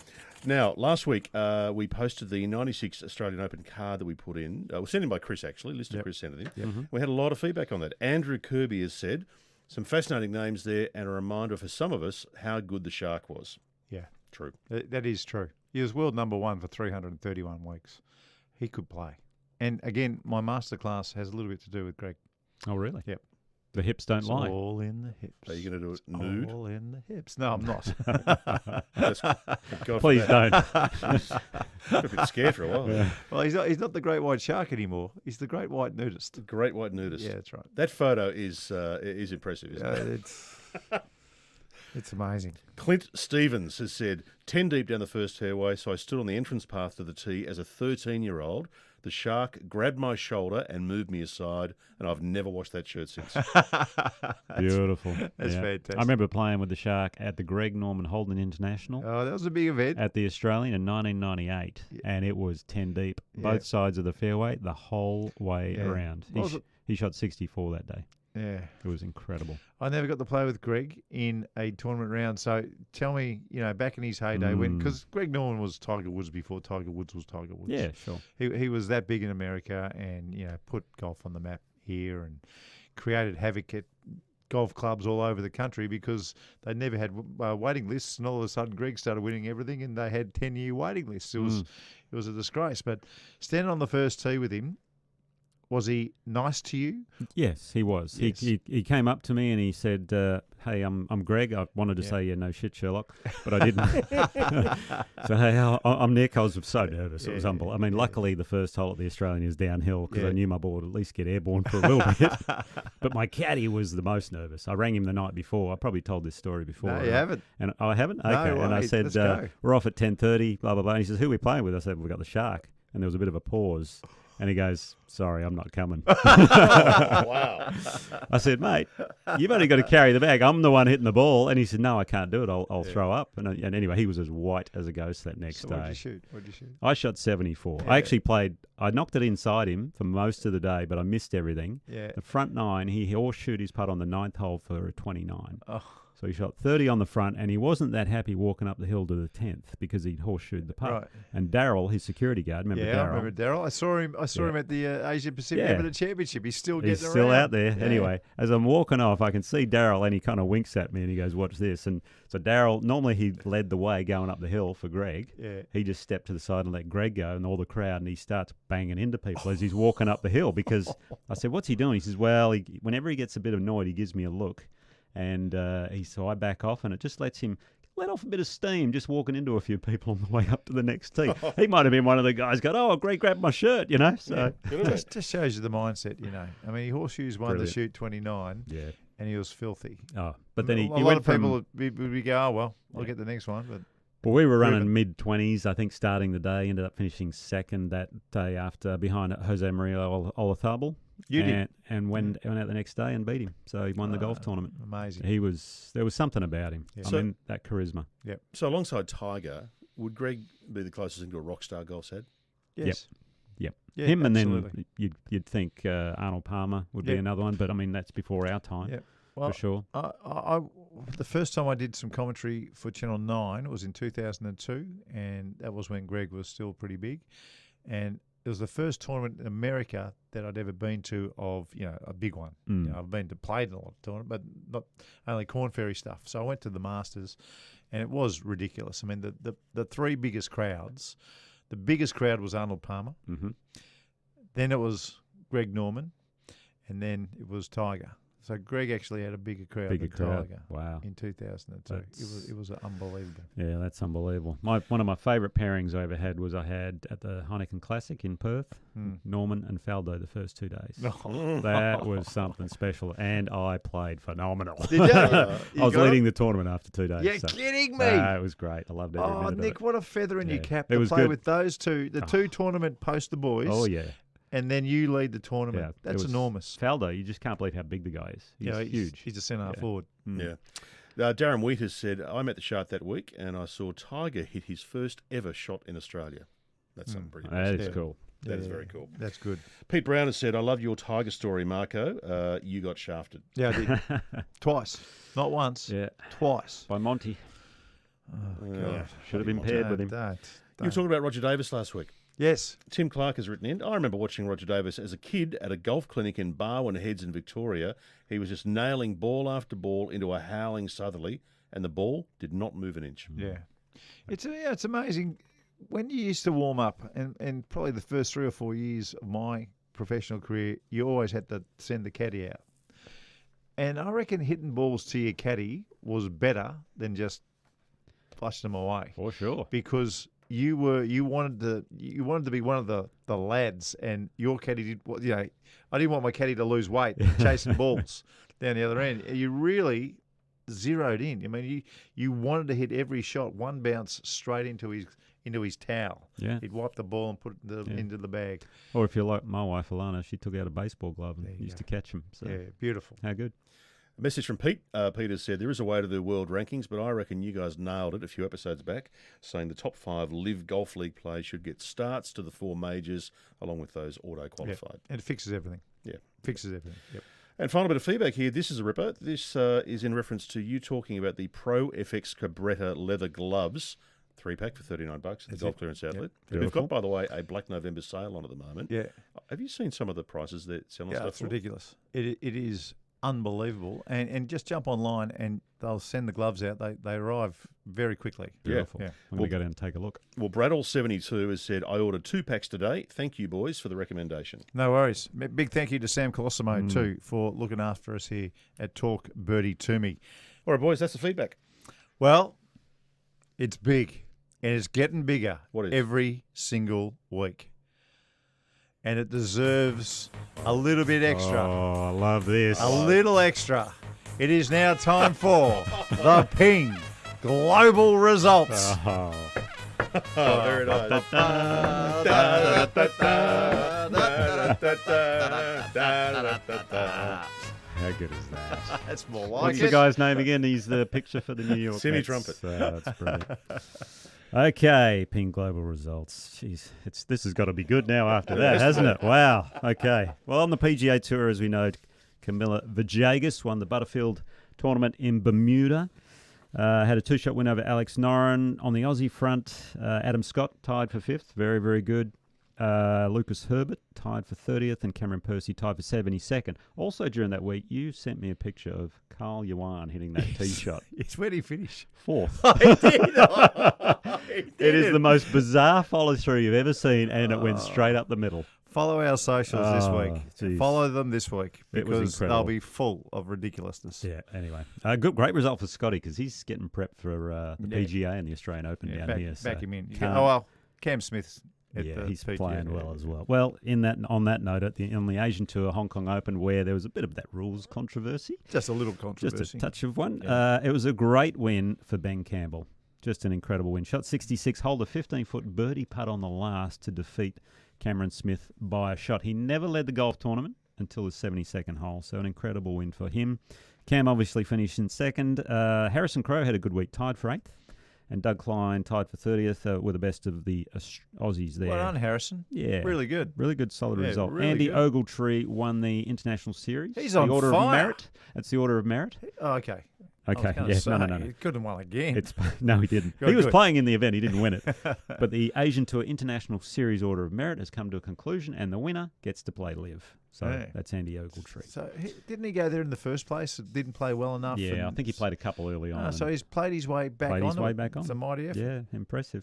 Now, last week we posted the 96 Australian Open card that we put in. It was sent in by Chris, actually. Listener Chris sent it in. We had a lot of feedback on that. Andrew Kirby has said, some fascinating names there and a reminder for some of us how good the Shark was. Yeah, True. that is true. He was world number 1 for 331 weeks. He could play. And again, my masterclass has a little bit to do with Greg. oh, really? Yep. The hips don't It's got all in the hips. Are you going to do it It's nude? all in the hips. No, I'm not. God Please forbid. don't. Got a bit scared for a while. Yeah. Well, he's not the great white shark anymore. He's the great white nudist. Great white nudist. Yeah, that's right. That photo is impressive, isn't it? It's amazing. Clint Stevens has said, 10 deep down the first fairway, so I stood on the entrance path to the tee as a 13-year-old. The shark grabbed my shoulder and moved me aside, and I've never washed that shirt since. Beautiful. That's fantastic. I remember playing with the shark at the Greg Norman Holden International Oh, that was a big event. at the Australian in 1998, and it was 10 deep, both sides of the fairway, the whole way Yeah. around. What was it? He shot 64 that day. Yeah. It was incredible. I never got to play with Greg in a tournament round. So tell me, back in his heyday, because Greg Norman was Tiger Woods before Tiger Woods was Tiger Woods. Yeah, sure. He was that big in America and, put golf on the map here and created havoc at golf clubs all over the country because they never had waiting lists. And all of a sudden, Greg started winning everything and they had 10-year waiting lists. It was a disgrace. But standing on the first tee with him, was he nice to you? Yes, he was. Yes. He came up to me and he said, "Hey, I'm Greg." I wanted to say, "Yeah, no shit, Sherlock," but I didn't. So hey, I'm Nick. I was so nervous. It was unbelievable. I mean, luckily the first hole at the Australian is downhill because I knew my ball would at least get airborne for a little bit. But my caddy was the most nervous. I rang him the night before. I probably told this story before. No, you haven't. And I haven't. Okay. No And I way. said, Let's go. "We're off at 10:30." Blah blah blah. And he says, "Who are we playing with?" I said, "We've got the shark." And there was a bit of a pause. And he goes, "Sorry, I'm not coming." Wow. I said, "Mate, you've only got to carry the bag. I'm the one hitting the ball." And he said, "No, I can't do it. I'll throw up." And anyway, he was as white as a ghost that next So day. what'd you shoot? I shot 74. Yeah. I actually I knocked it inside him for most of the day, but I missed everything. Yeah. The front nine, he horseshoed his putt on the 9th hole for a 29. Oh. So he shot 30 on the front, and he wasn't that happy walking up the hill to the 10th because he'd horseshoed the putt. Right. And Daryl, his security guard, remember Daryl? I remember Daryl. I saw him at the Asia Pacific Yeah. Amateur Championship. He's still He's getting still around. out there. Yeah. Anyway, as I'm walking off, I can see Daryl, and he kind of winks at me, and he goes, "Watch this." And so Daryl, normally he led the way going up the hill for Greg. Yeah. He just stepped to the side and let Greg go, and all the crowd, and he starts banging into people as he's walking up the hill. Because I said, "What's he doing?" He says, "Well, whenever he gets a bit annoyed, he gives me a look." And so I back off, and it just lets him let off a bit of steam just walking into a few people on the way up to the next tee. He might have been one of the guys going, "Oh, Greg grabbed my shirt," So Just shows you the mindset, I mean, he horseshoes one to Brilliant. shoot 29, yeah. and he was filthy. Oh, but then a he lot went of from, people would go, "Oh well, I'll get the next one." But Well, we were running Driven. mid-20s, I think, starting the day. Ended up finishing second that day after behind Jose Maria Olazabal. You did. And went out the next day and beat him. So he won the golf tournament. amazing. There was something about him. Yeah. I So- mean, that charisma. So alongside Tiger, would Greg be the closest thing to a rock star golf's had? Yes. Yep. Yeah, Him and absolutely. then you'd think Arnold Palmer would be Yep. another one, but I mean, that's before our time, Yep. Well, for sure. I the first time I did some commentary for Channel 9 was in 2002, and that was when Greg was still pretty big. And it was the first tournament in America that I'd ever been to of, a big one. Mm. I've been to played in a lot of tournaments, but not only Corn Ferry stuff. So I went to the Masters, and it was ridiculous. I mean, the three biggest crowds, the biggest crowd was Arnold Palmer. Mm-hmm. Then it was Greg Norman, and then it was Tiger. So Greg actually had a bigger crowd Bigger than crowd. Tiger Wow. in 2002. It was unbelievable. Yeah, that's unbelievable. One of my favourite pairings I ever had was I had at the Heineken Classic in Perth, Norman and Faldo the first 2 days. That was something special, and I played phenomenal. Did you? I was leading the tournament after 2 days. You're so, kidding me. it was great. I loved every Oh, minute Nick, of it. what a feather in your Yeah. cap It to was play good. with those two. The two tournament post the boys. Oh, yeah. And then you lead the Yeah, tournament. it That's was- enormous. Faldo, you just can't believe how big the guy is. He's huge. He's a centre half Yeah. forward. Mm. Yeah. Darren Wheat has said, I'm at the Shark that week and I saw Tiger hit his first ever shot in Australia. That's something pretty That impressive. is Yeah. cool. That is very cool. That's good. Pete Brown has said, I love your Tiger story, Marco. You got shafted. Yeah, I did. Twice. Not once. Yeah. Twice. By Monty. Oh, God. Should have been paired with him. Don't. You were talking about Roger Davis last week. Yes. Tim Clark has written in, I remember watching Roger Davis as a kid at a golf clinic in Barwon Heads in Victoria. He was just nailing ball after ball into a howling southerly, and the ball did not move an inch. Yeah. It's amazing. When you used to warm up, and probably the first 3 or 4 years of my professional career, you always had to send the caddy out. And I reckon hitting balls to your caddy was better than just flushing them away. For sure. Because you wanted to be one of the lads, and your caddy did. I didn't want my caddy to lose weight chasing balls down the other end. You really zeroed in. I mean, you wanted to hit every shot, one bounce straight into his towel. Yeah. He'd wipe the ball and put it into the bag. Or if you're like my wife, Alana, she took out a baseball glove and used to catch them. So Yeah, beautiful. how good. A message from Pete. Peter said, there is a way to do world rankings, but I reckon you guys nailed it a few episodes back, saying the top 5 Live Golf League players should get starts to the 4 majors, along with those auto-qualified. And it fixes everything. Yeah. Fixes everything. Yep. And final bit of feedback here. This is a ripper. This is in reference to you talking about the Pro FX Cabretta leather gloves, 3-pack for $39 at the Golf Clearance Outlet. Yep. They've got, by the way, a Black November sale on at the moment. Yeah. Have you seen some of the prices they're selling Yeah, stuff it's for? ridiculous. It is unbelievable. And just jump online and they'll send the gloves out. They arrive very quickly. Beautiful. Yeah. I'm going to go down and take a look. Well, Bradall72 has said, I ordered 2 packs today. Thank you, boys, for the recommendation. No worries. Big thank you to Sam Colosimo too for looking after us here at Talk Birdie to Me. All right, boys, that's the feedback. Well, it's big and it's getting bigger What is? every single week. And it deserves a little bit extra. Oh, I love this. A little extra. It is now time for the Ping Global Results. Oh. Very nice. How good is that? That's more like What's it. the guy's name again? He's the picture for the New York Semi Mets. Trumpet. That's brilliant. Okay, Ping Global Results. Jeez, this has got to be good now after that, hasn't it? Wow. Okay. Well, on the PGA Tour, as we know, Camilo Villegas won the Butterfield tournament in Bermuda. Had a 2-shot win over Alex Noren. On the Aussie front, Adam Scott tied for 5th. Very, very good. Lucas Herbert tied for 30th, and Cameron Percy tied for 72nd. Also during that week, you sent me a picture of Carl Yuan hitting that tee shot. It's where did he finish? 4th. He did. It is the most bizarre follow-through you've ever seen, and it went straight up the middle. Follow our socials this week. Geez. Follow them this week It was because incredible. they'll be full of ridiculousness. Yeah, anyway. Great result for Scotty because he's getting prepped for the PGA and the Australian Open down back, here. back him in. Can't- Cam Smith's at Yeah, the he's PGA. playing well as well. Well, on that note, on the Asian Tour, Hong Kong Open, where there was a bit of that rules controversy, Just a little controversy. just a touch of one. Yeah. It was a great win for Ben Campbell. Just an incredible win. Shot 66, hold a 15-foot birdie putt on the last to defeat Cameron Smith by a shot. He never led the golf tournament until his 72nd hole, so an incredible win for him. Cam obviously finished in 2nd. Harrison Crowe had a good week, tied for 8th. And Doug Klein tied for 30th, were the best of the Aussies there. Well done, Harrison. Yeah. Really good. Really good, solid Yeah, result. really Andy good. Ogletree won the International Series. He's the on Order fire. of Merit. That's the Order of Merit. Oh, okay. Okay, yeah, no. He could have won again. No, he didn't. Good, He was good. playing in the event. He didn't win it. But the Asian Tour International Series Order of Merit has come to a conclusion, and the winner gets to play live. So Yeah. that's Andy Ogletree. So didn't he go there in the first place? Didn't play well enough. Yeah, I and- think he played a couple early on. So and he's played his way back on. played his way back on. It's a mighty effort. Yeah, impressive.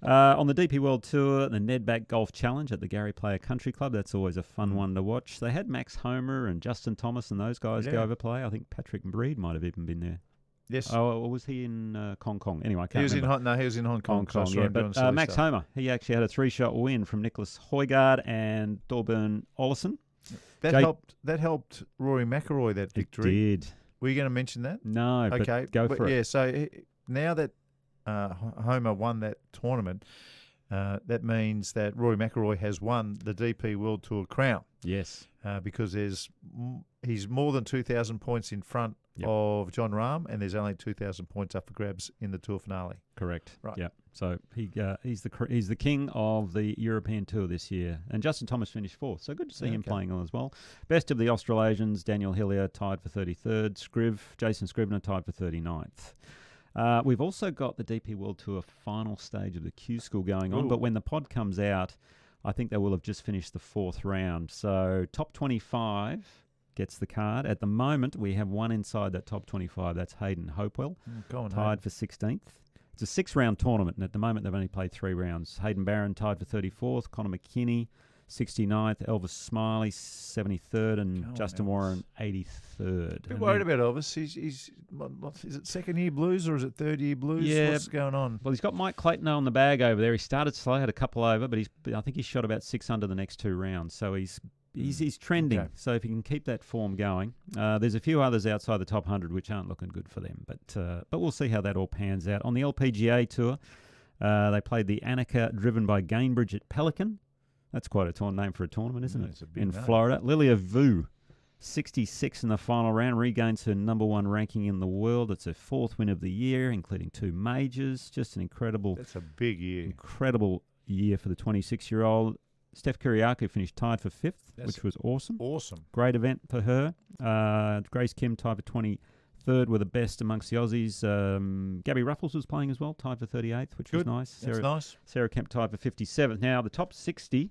On the DP World Tour, the Nedbank Golf Challenge at the Gary Player Country Club. That's always a fun one to watch. They had Max Homer and Justin Thomas and those guys go Yeah. over play. I think Patrick Breed might have even been there. Yes. Oh, or was he in Hong Kong? Anyway, I can't he was remember. he was in Hong Kong. Hong Kong, so I saw yeah. him doing But silly Max stuff. Homer, he actually had a 3-shot win from Nicholas Højgaard and Thorburn Olesen. That Jake- helped Rory McIlroy that victory. It did. Were you going to mention that? No, Okay, but go but for it. yeah. So now that Homer won that tournament, that means that Rory McIlroy has won the DP World Tour crown Yes. because he's more than 2,000 points in front of John Rahm, and there's only 2,000 points up for grabs in the tour finale. Correct. Right. Yeah. So he's the king of the European Tour this year, and Justin Thomas finished 4th. So good to see him Okay. playing on as well. Best of the Australasians, Daniel Hillier tied for 33rd. Jason Scrivener tied for 39th. We've also got the DP World Tour final stage of the Q School going on, Ooh. but when the pod comes out, I think they will have just finished the 4th round. So top 25 gets the card. At the moment, we have one inside that top 25. That's Hayden Hopewell. Go on, Tied for 16th. It's a 6-round tournament, and at the moment they've only played 3 rounds. Hayden Barron tied for 34th, Connor McKinney 69th, Elvis Smiley 73rd, and Go on, Justin Elvis. Warren 83rd. Bit worried about Elvis. He's is it second year blues or is it third year blues? Yeah. What's going on? Well, he's got Mike Clayton on the bag over there. He started slow, had a couple over, but I think he shot about 6 under the next 2 rounds. So he's trending. Okay. So if he can keep that form going, there's a few others outside the top 100 which aren't looking good for them. But we'll see how that all pans out. On the LPGA Tour, they played the Annika driven by Gainbridge at Pelican. That's quite a name for a tournament, isn't It's it? a big In name. Florida. Lilia Vu, 66 in the final round, regains her number 1 ranking in the world. It's her 4th win of the year, including 2 majors. Just an incredible That's a big year. incredible year for the 26-year-old. Steph Kyriakou finished tied for 5th, which was awesome. Awesome. Great event for her. Grace Kim tied for 23rd, were the best amongst the Aussies. Gabby Ruffles was playing as well, tied for 38th, which was Good. nice. That's nice. Sarah Kemp tied for 57th. Now, the top 60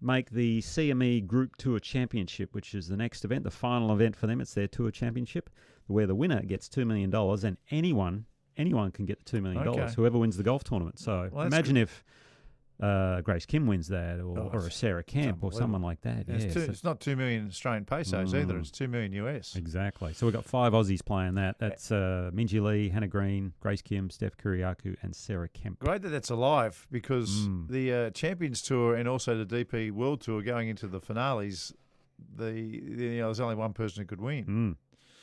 make the CME Group Tour Championship, which is the next event, the final event for them. It's their tour championship, where the winner gets $2 million, and anyone can get the $2 million, Okay. whoever wins the golf tournament. So Well, that's imagine if Grace Kim wins that, or a it's- Sarah Kemp, or unbelievable. someone like that. Yeah, Yeah, it's not 2 million Australian pesos either. Mm. It's 2 million US. exactly. So we've got 5 Aussies playing that. That's Minjee Lee, Hannah Green, Grace Kim, Steph Kyriakou, and Sarah Kemp. Great that that's alive because Mm. the Champions Tour and also the DP World Tour going into the finales, there's only one person who could win. Mm.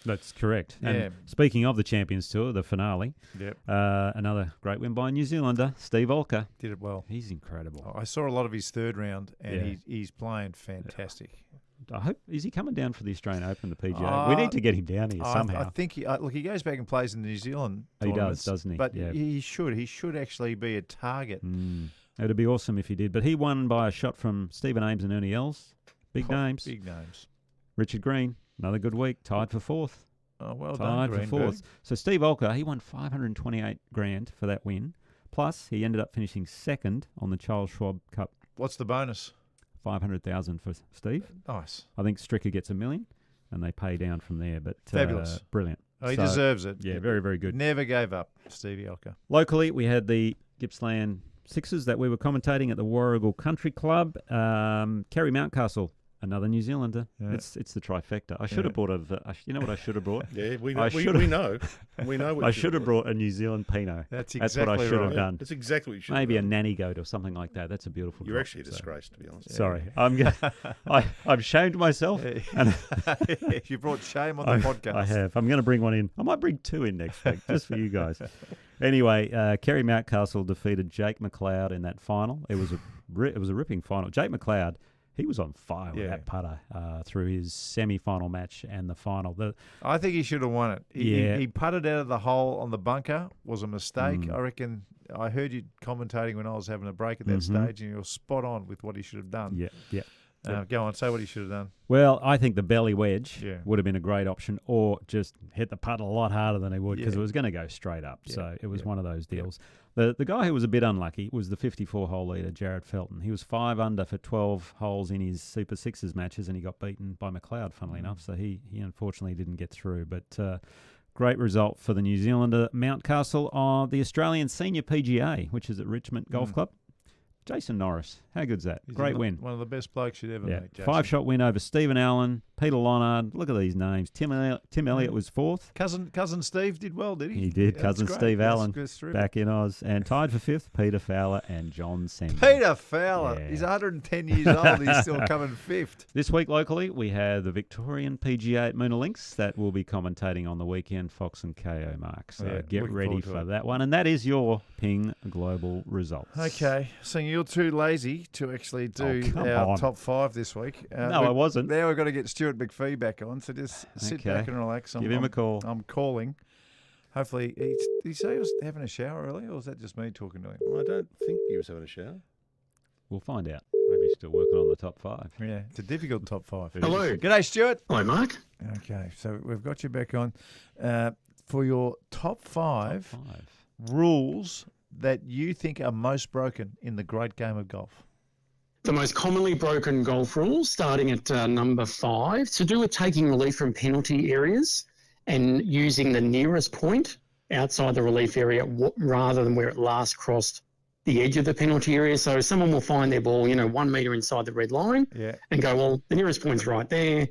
That's correct. Yeah. And speaking of the Champions Tour, the finale, Yep, another great win by a New Zealander, Steve Olker. did it well. He's incredible. I saw a lot of his third round, and Yeah. he's playing fantastic. I hope, is he coming down for the Australian Open, the PGA? We need to get him down here somehow. I think he goes back and plays in the New Zealand He does, tournaments, doesn't he? But Yeah. he should actually be a target. It'd be awesome if he did. But he won by a shot from Stephen Ames and Ernie Els. Big names. Big names. Richard Green, another good week, tied for 4th. Oh, well Tied done, for Greenberg. 4th. So Steve Olker, he won $528,000 for that win. Plus, he ended up finishing 2nd on the Charles Schwab Cup. What's the bonus? $500,000 for Steve. Nice. I think Stricker gets $1 million, and they pay down from there. But Fabulous. Brilliant. Oh, he So, deserves it. Yeah, very, very good. Never gave up, Stevie Olker. Locally, we had the Gippsland Sixers that we were commentating at the Warrigal Country Club. Kerry Mountcastle, another New Zealander. Yeah. It's the trifecta. I should have brought you know what I should have brought? Yeah, we I know. should've- We know. We know. What I you should have brought a New Zealand Pinot. That's That's what I exactly should have right. done. That's exactly what you should. Maybe a have done. nanny goat or something like that. That's a beautiful. You're drop, actually a so- disgrace, to be honest. Sorry, I've shamed myself. And You brought shame on the podcast. I have. I'm going to bring one in. I might bring 2 in next week, just for you guys. Anyway, Kerry Mountcastle defeated Jake McLeod in that final. It was a ripping final. Jake McLeod, he was on fire with Yeah. that putter through his semi-final match and the final. I think he should have won it. Yeah. He putted out of the hole on the bunker. Was a mistake. Mm. I reckon. I heard you commentating when I was having a break at that Mhm. stage, and you were spot on with what he should have done. Yeah. Go on, say what he should have done. Well, I think the belly wedge Yeah. would have been a great option, or just hit the putt a lot harder than he would because Yeah. it was going to go straight up. Yeah. So it was Yeah. one of those deals. The guy who was a bit unlucky was the 54-hole leader, Jared Felton. He was 5 under for 12 holes in his Super Sixers matches, and he got beaten by McLeod, funnily enough. So he unfortunately didn't get through. But great result for the New Zealander. Mountcastle on the Australian Senior PGA, which is at Richmond Golf Club. Jason Norris, how good's that? He's Great win. One of the best blokes you'd ever Yeah, meet. Jason. 5-shot win over Stephen Allen, Peter Lonard. Look at these names. Tim Elliott was 4th. Cousin Steve did well, did he? He did. That's Cousin great. Steve That's Allen good, terrific. back in Oz. And tied for 5th, Peter Fowler and John Sandin. Peter Fowler. Yeah. He's 110 years old. He's still coming 5th. This week locally, we have the Victorian PGA at Moona Links that will be commentating on the weekend, Fox and KO Mark. So Yeah, get looking ready forward to for it. that one. And that is your Ping Global results. Okay, so you're too lazy to actually do come our on. top 5 this week. No, I wasn't. Now we've got to get Stuart McPhee back on, so just sit Okay. back and relax. Give him a call. I'm calling. Hopefully, did he say he was having a shower earlier, or was that just me talking to him? I don't think he was having a shower. We'll find out. Maybe he's still working on the top 5. Yeah, it's a difficult top 5. Hello. G'day, Stuart. Hello, Mark. Okay, so we've got you back on for your top 5 5. rules that you think are most broken in the great game of golf. The most commonly broken golf rules, starting at number 5, to do with taking relief from penalty areas and using the nearest point outside the relief area rather than where it last crossed the edge of the penalty area. So someone will find their ball, 1 metre inside the red line and go, well, the nearest point's right there.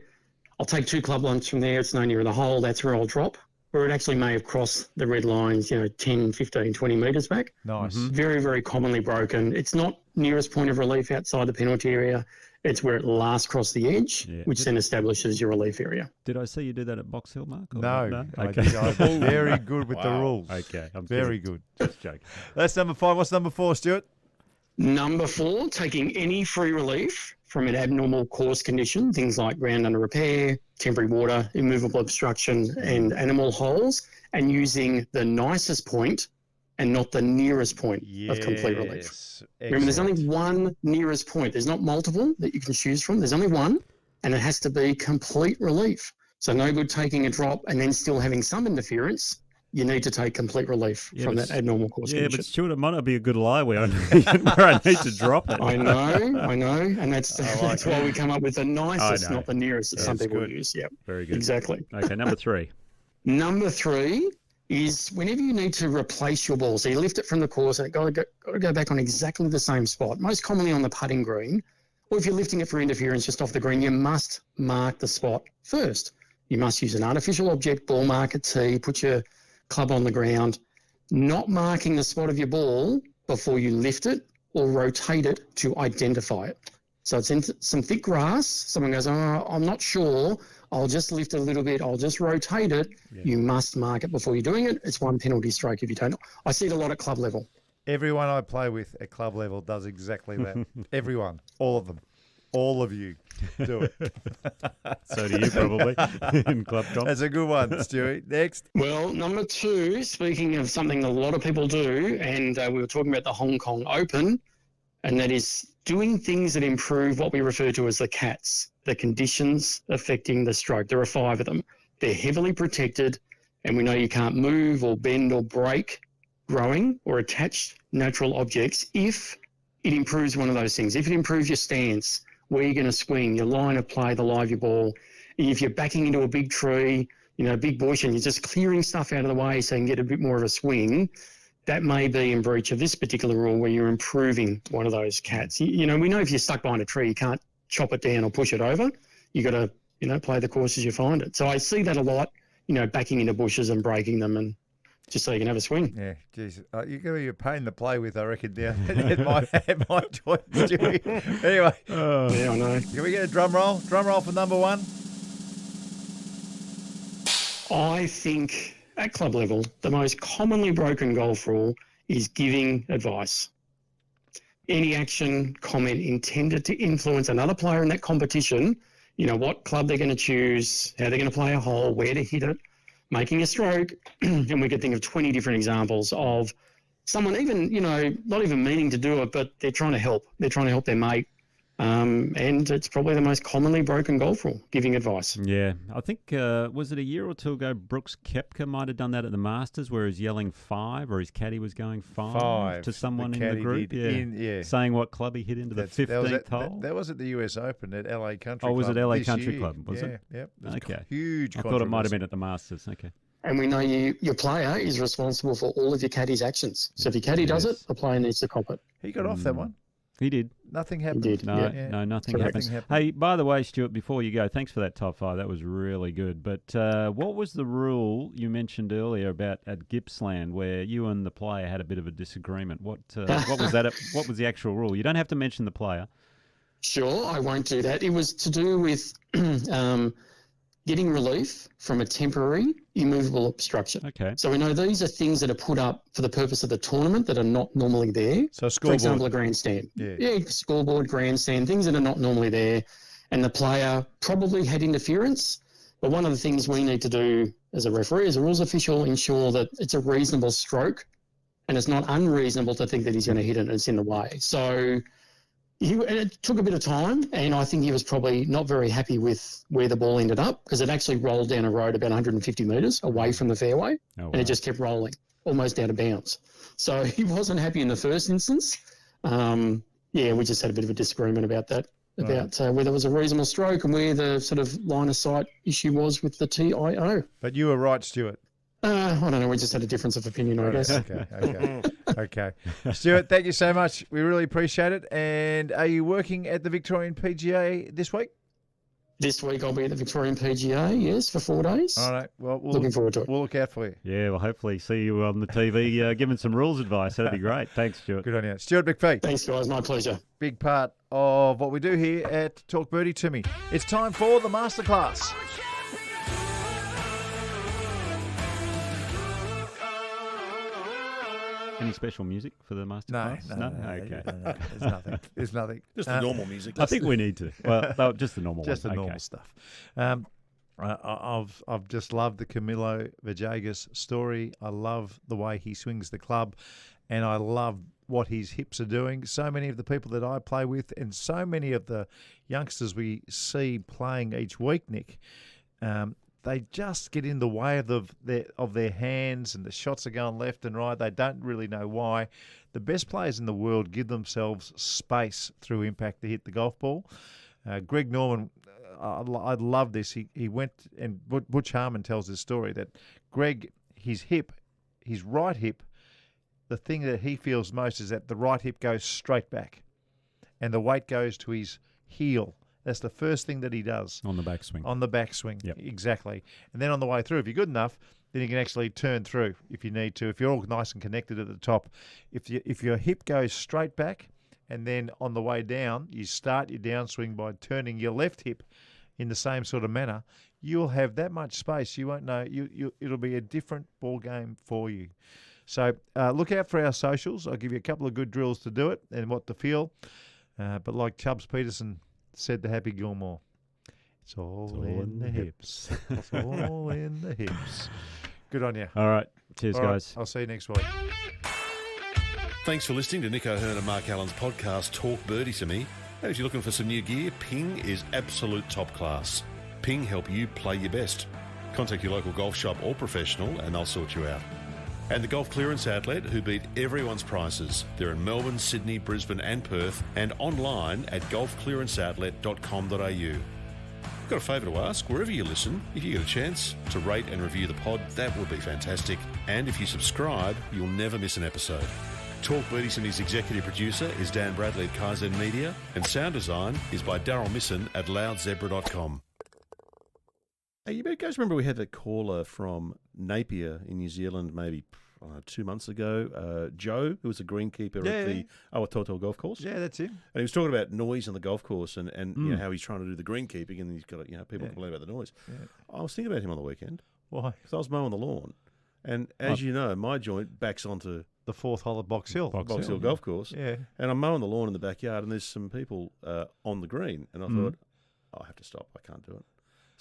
I'll take 2 club lengths from there. It's no nearer the hole. That's where I'll drop. Or it actually may have crossed the red lines, 10, 15, 20 metres back. Nice. Very, very commonly broken. It's not nearest point of relief outside the penalty area. It's where it last crossed the edge, which then establishes your relief area. Did I see you do that at Box Hill, Mark? Or No. Okay. I'm very good with the rules. Okay. I'm Very kidding. good. Just joking. That's number 5. What's number 4, Stuart? Number 4, taking any free relief from an abnormal course condition, things like ground under repair, temporary water, immovable obstruction, and animal holes, and using the nicest point and not the nearest point of complete relief. Excellent. Remember, there's only one nearest point. There's not multiple that you can choose from. There's only one, and it has to be complete relief. So no good taking a drop and then still having some interference. You need to take complete relief from that abnormal course condition. Yeah, but Stuart, it might not be a good lie where I need to drop it. I know, and that's why we come up with the nicest, not the nearest that some people use. Yeah, very good. Exactly. Okay, number 3. Number 3 is whenever you need to replace your ball. So you lift it from the course and it got to go back on exactly the same spot, most commonly on the putting green. Or if you're lifting it for interference just off the green, you must mark the spot first. You must use an artificial object, ball marker tee, put your club on the ground, not marking the spot of your ball before you lift it or rotate it to identify it. So it's in some thick grass. Someone goes, oh, I'm not sure. I'll just lift it a little bit. I'll just rotate it. Yeah. You must mark it before you're doing it. It's 1 penalty stroke if you don't. I see it a lot at club level. Everyone I play with at club level does exactly that. Everyone. All of them. All of you do it. So do you probably in club comp. That's a good one, Stewie. Next. Well, number 2, speaking of something that a lot of people do, and we were talking about the Hong Kong Open, and that is doing things that improve what we refer to as the CATs, the conditions affecting the stroke. There are 5 of them. They're heavily protected, and we know you can't move or bend or break growing or attached natural objects if it improves one of those things. If it improves your stance, where you're going to swing, your line of play, the lie of your ball. If you're backing into a big tree, a big bush, and you're just clearing stuff out of the way so you can get a bit more of a swing, that may be in breach of this particular rule where you're improving one of those CATs. We know if you're stuck behind a tree, you can't chop it down or push it over. You got to, play the course as you find it. So I see that a lot, backing into bushes and breaking them and just so you can have a swing. Yeah, geez. You're going to be a pain to play with, I reckon, down at my joint, Stewie. Anyway. Yeah, I know. Can we get a drum roll? Drum roll for number 1. I think at club level, the most commonly broken golf rule is giving advice. Any action, comment intended to influence another player in that competition, what club they're going to choose, how they're going to play a hole, where to hit it, making a stroke, and we could think of 20 different examples of someone even, not even meaning to do it, but they're trying to help. They're trying to help their mate. And it's probably the most commonly broken golf rule, giving advice. Yeah. I think, was it a year or 2 ago, Brooks Koepka might have done that at the Masters where he's yelling 5 or his caddy was going 5 to someone in the group. Saying what club he hit into the 15th hole. That was at the US Open at LA Country Club. Oh, was it LA Country Club? Was it? Yep. Okay. Huge I thought it might have been at the Masters. Okay. And we know your player is responsible for all of your caddy's actions. So if your caddy does it, the player needs to cop it. He got off that one. He did. Nothing happened. He did. No, nothing happened. Hey, by the way, Stuart, before you go, thanks for that top 5. That was really good. But what was the rule you mentioned earlier about at Gippsland where you and the player had a bit of a disagreement? What was that? What was the actual rule? You don't have to mention the player. Sure, I won't do that. It was to do with getting relief from a temporary immovable obstruction. Okay. So we know these are things that are put up for the purpose of the tournament that are not normally there. So For example, a grandstand. Yeah, scoreboard, grandstand, things that are not normally there. And the player probably had interference. But one of the things we need to do as a referee, as a rules official, ensure that it's a reasonable stroke and it's not unreasonable to think that he's going to hit it and it's in the way. So it took a bit of time, and I think he was probably not very happy with where the ball ended up because it actually rolled down a road about 150 metres away from the fairway, and it just kept rolling, almost out of bounds. So he wasn't happy in the first instance. We just had a bit of a disagreement about that, about whether it was a reasonable stroke and where the sort of line of sight issue was with the TIO. But you were right, Stuart. I don't know. We just had a difference of opinion, I guess. Okay. Stuart, thank you so much. We really appreciate it. And are you working at the Victorian PGA this week? This week I'll be at the Victorian PGA, yes, for 4 days. All right. Well, Looking forward to it. We'll look out for you. Yeah, well, hopefully see you on the TV giving some rules advice. That'd be great. Thanks, Stuart. Good on you. Stuart McPhee. Thanks, guys. My pleasure. Big part of what we do here at Talk Birdie to Me. It's time for the masterclass. Any special music for the masterclass? No. Okay. There's nothing. Just the normal music. I think we need to. Well, no, just the normal Just one. the normal stuff. I've just loved the Camilo Villegas story. I love the way he swings the club, and I love what his hips are doing. So many of the people that I play with, and so many of the youngsters we see playing each week, Nick, they just get in the way of their hands, and the shots are going left and right. They don't really know why. The best players in the world give themselves space through impact to hit the golf ball. Greg Norman, I love this. He went, and Butch Harmon tells this story, that Greg, his right hip, the thing that he feels most is that the right hip goes straight back and the weight goes to his heel. That's the first thing that he does. On the backswing. On the backswing, yep. Exactly. And then on the way through, if you're good enough, then you can actually turn through if you need to. If you're all nice and connected at the top, if your hip goes straight back, and then on the way down, you start your downswing by turning your left hip in the same sort of manner, you'll have that much space. You won't know. It'll be a different ball game for you. So look out for our socials. I'll give you a couple of good drills to do it and what to feel. But like Chubbs Peterson said to Happy Gilmore, it's all in the hips. It's all in the hips. Good on you. All right. Cheers, All right, guys. I'll see you next week. Thanks for listening to Nick O'Hearn and Mark Allen's podcast, Talk Birdie to Me. And if you're looking for some new gear, Ping is absolute top class. Ping help you play your best. Contact your local golf shop or professional and they'll sort you out. And the Golf Clearance Outlet, who beat everyone's prices. They're in Melbourne, Sydney, Brisbane and Perth, and online at golfclearanceoutlet.com.au. Got a favour to ask, wherever you listen, if you get a chance to rate and review the pod, that would be fantastic. And if you subscribe, you'll never miss an episode. Talk Birdie to Me's executive producer is Dan Bradley at Kaizen Media, and sound design is by Daryl Misson at loudzebra.com. Hey, you guys remember we had a caller from Napier in New Zealand maybe 2 months ago, Joe, who was a greenkeeper at the Awatoto golf course. Yeah, that's him. And he was talking about noise on the golf course and you know, how he's trying to do the greenkeeping and he's got people complain about the noise. Yeah. I was thinking about him on the weekend. Why? Because I was mowing the lawn. And as you know, my joint backs onto the fourth hole of Box Hill. Box Hill Golf Course. Yeah. And I'm mowing the lawn in the backyard and there's some people on the green. And I thought, I have to stop. I can't do it.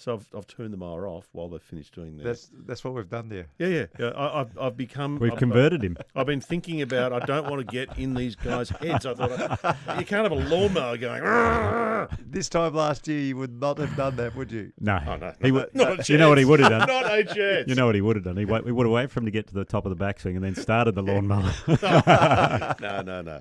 So I've turned the mower off while they've finished doing their... That's what we've done there. Yeah. I've become... We've converted him. I've been thinking about, I don't want to get in these guys' heads. I thought, you can't have a lawnmower going... Argh! This time last year, you would not have done that, would you? No. Oh, no. He would, not a chance. you know what he would have done? Not a chance. You know what he would have done? We would have waited for him to get to the top of the backswing and then started the lawnmower. No.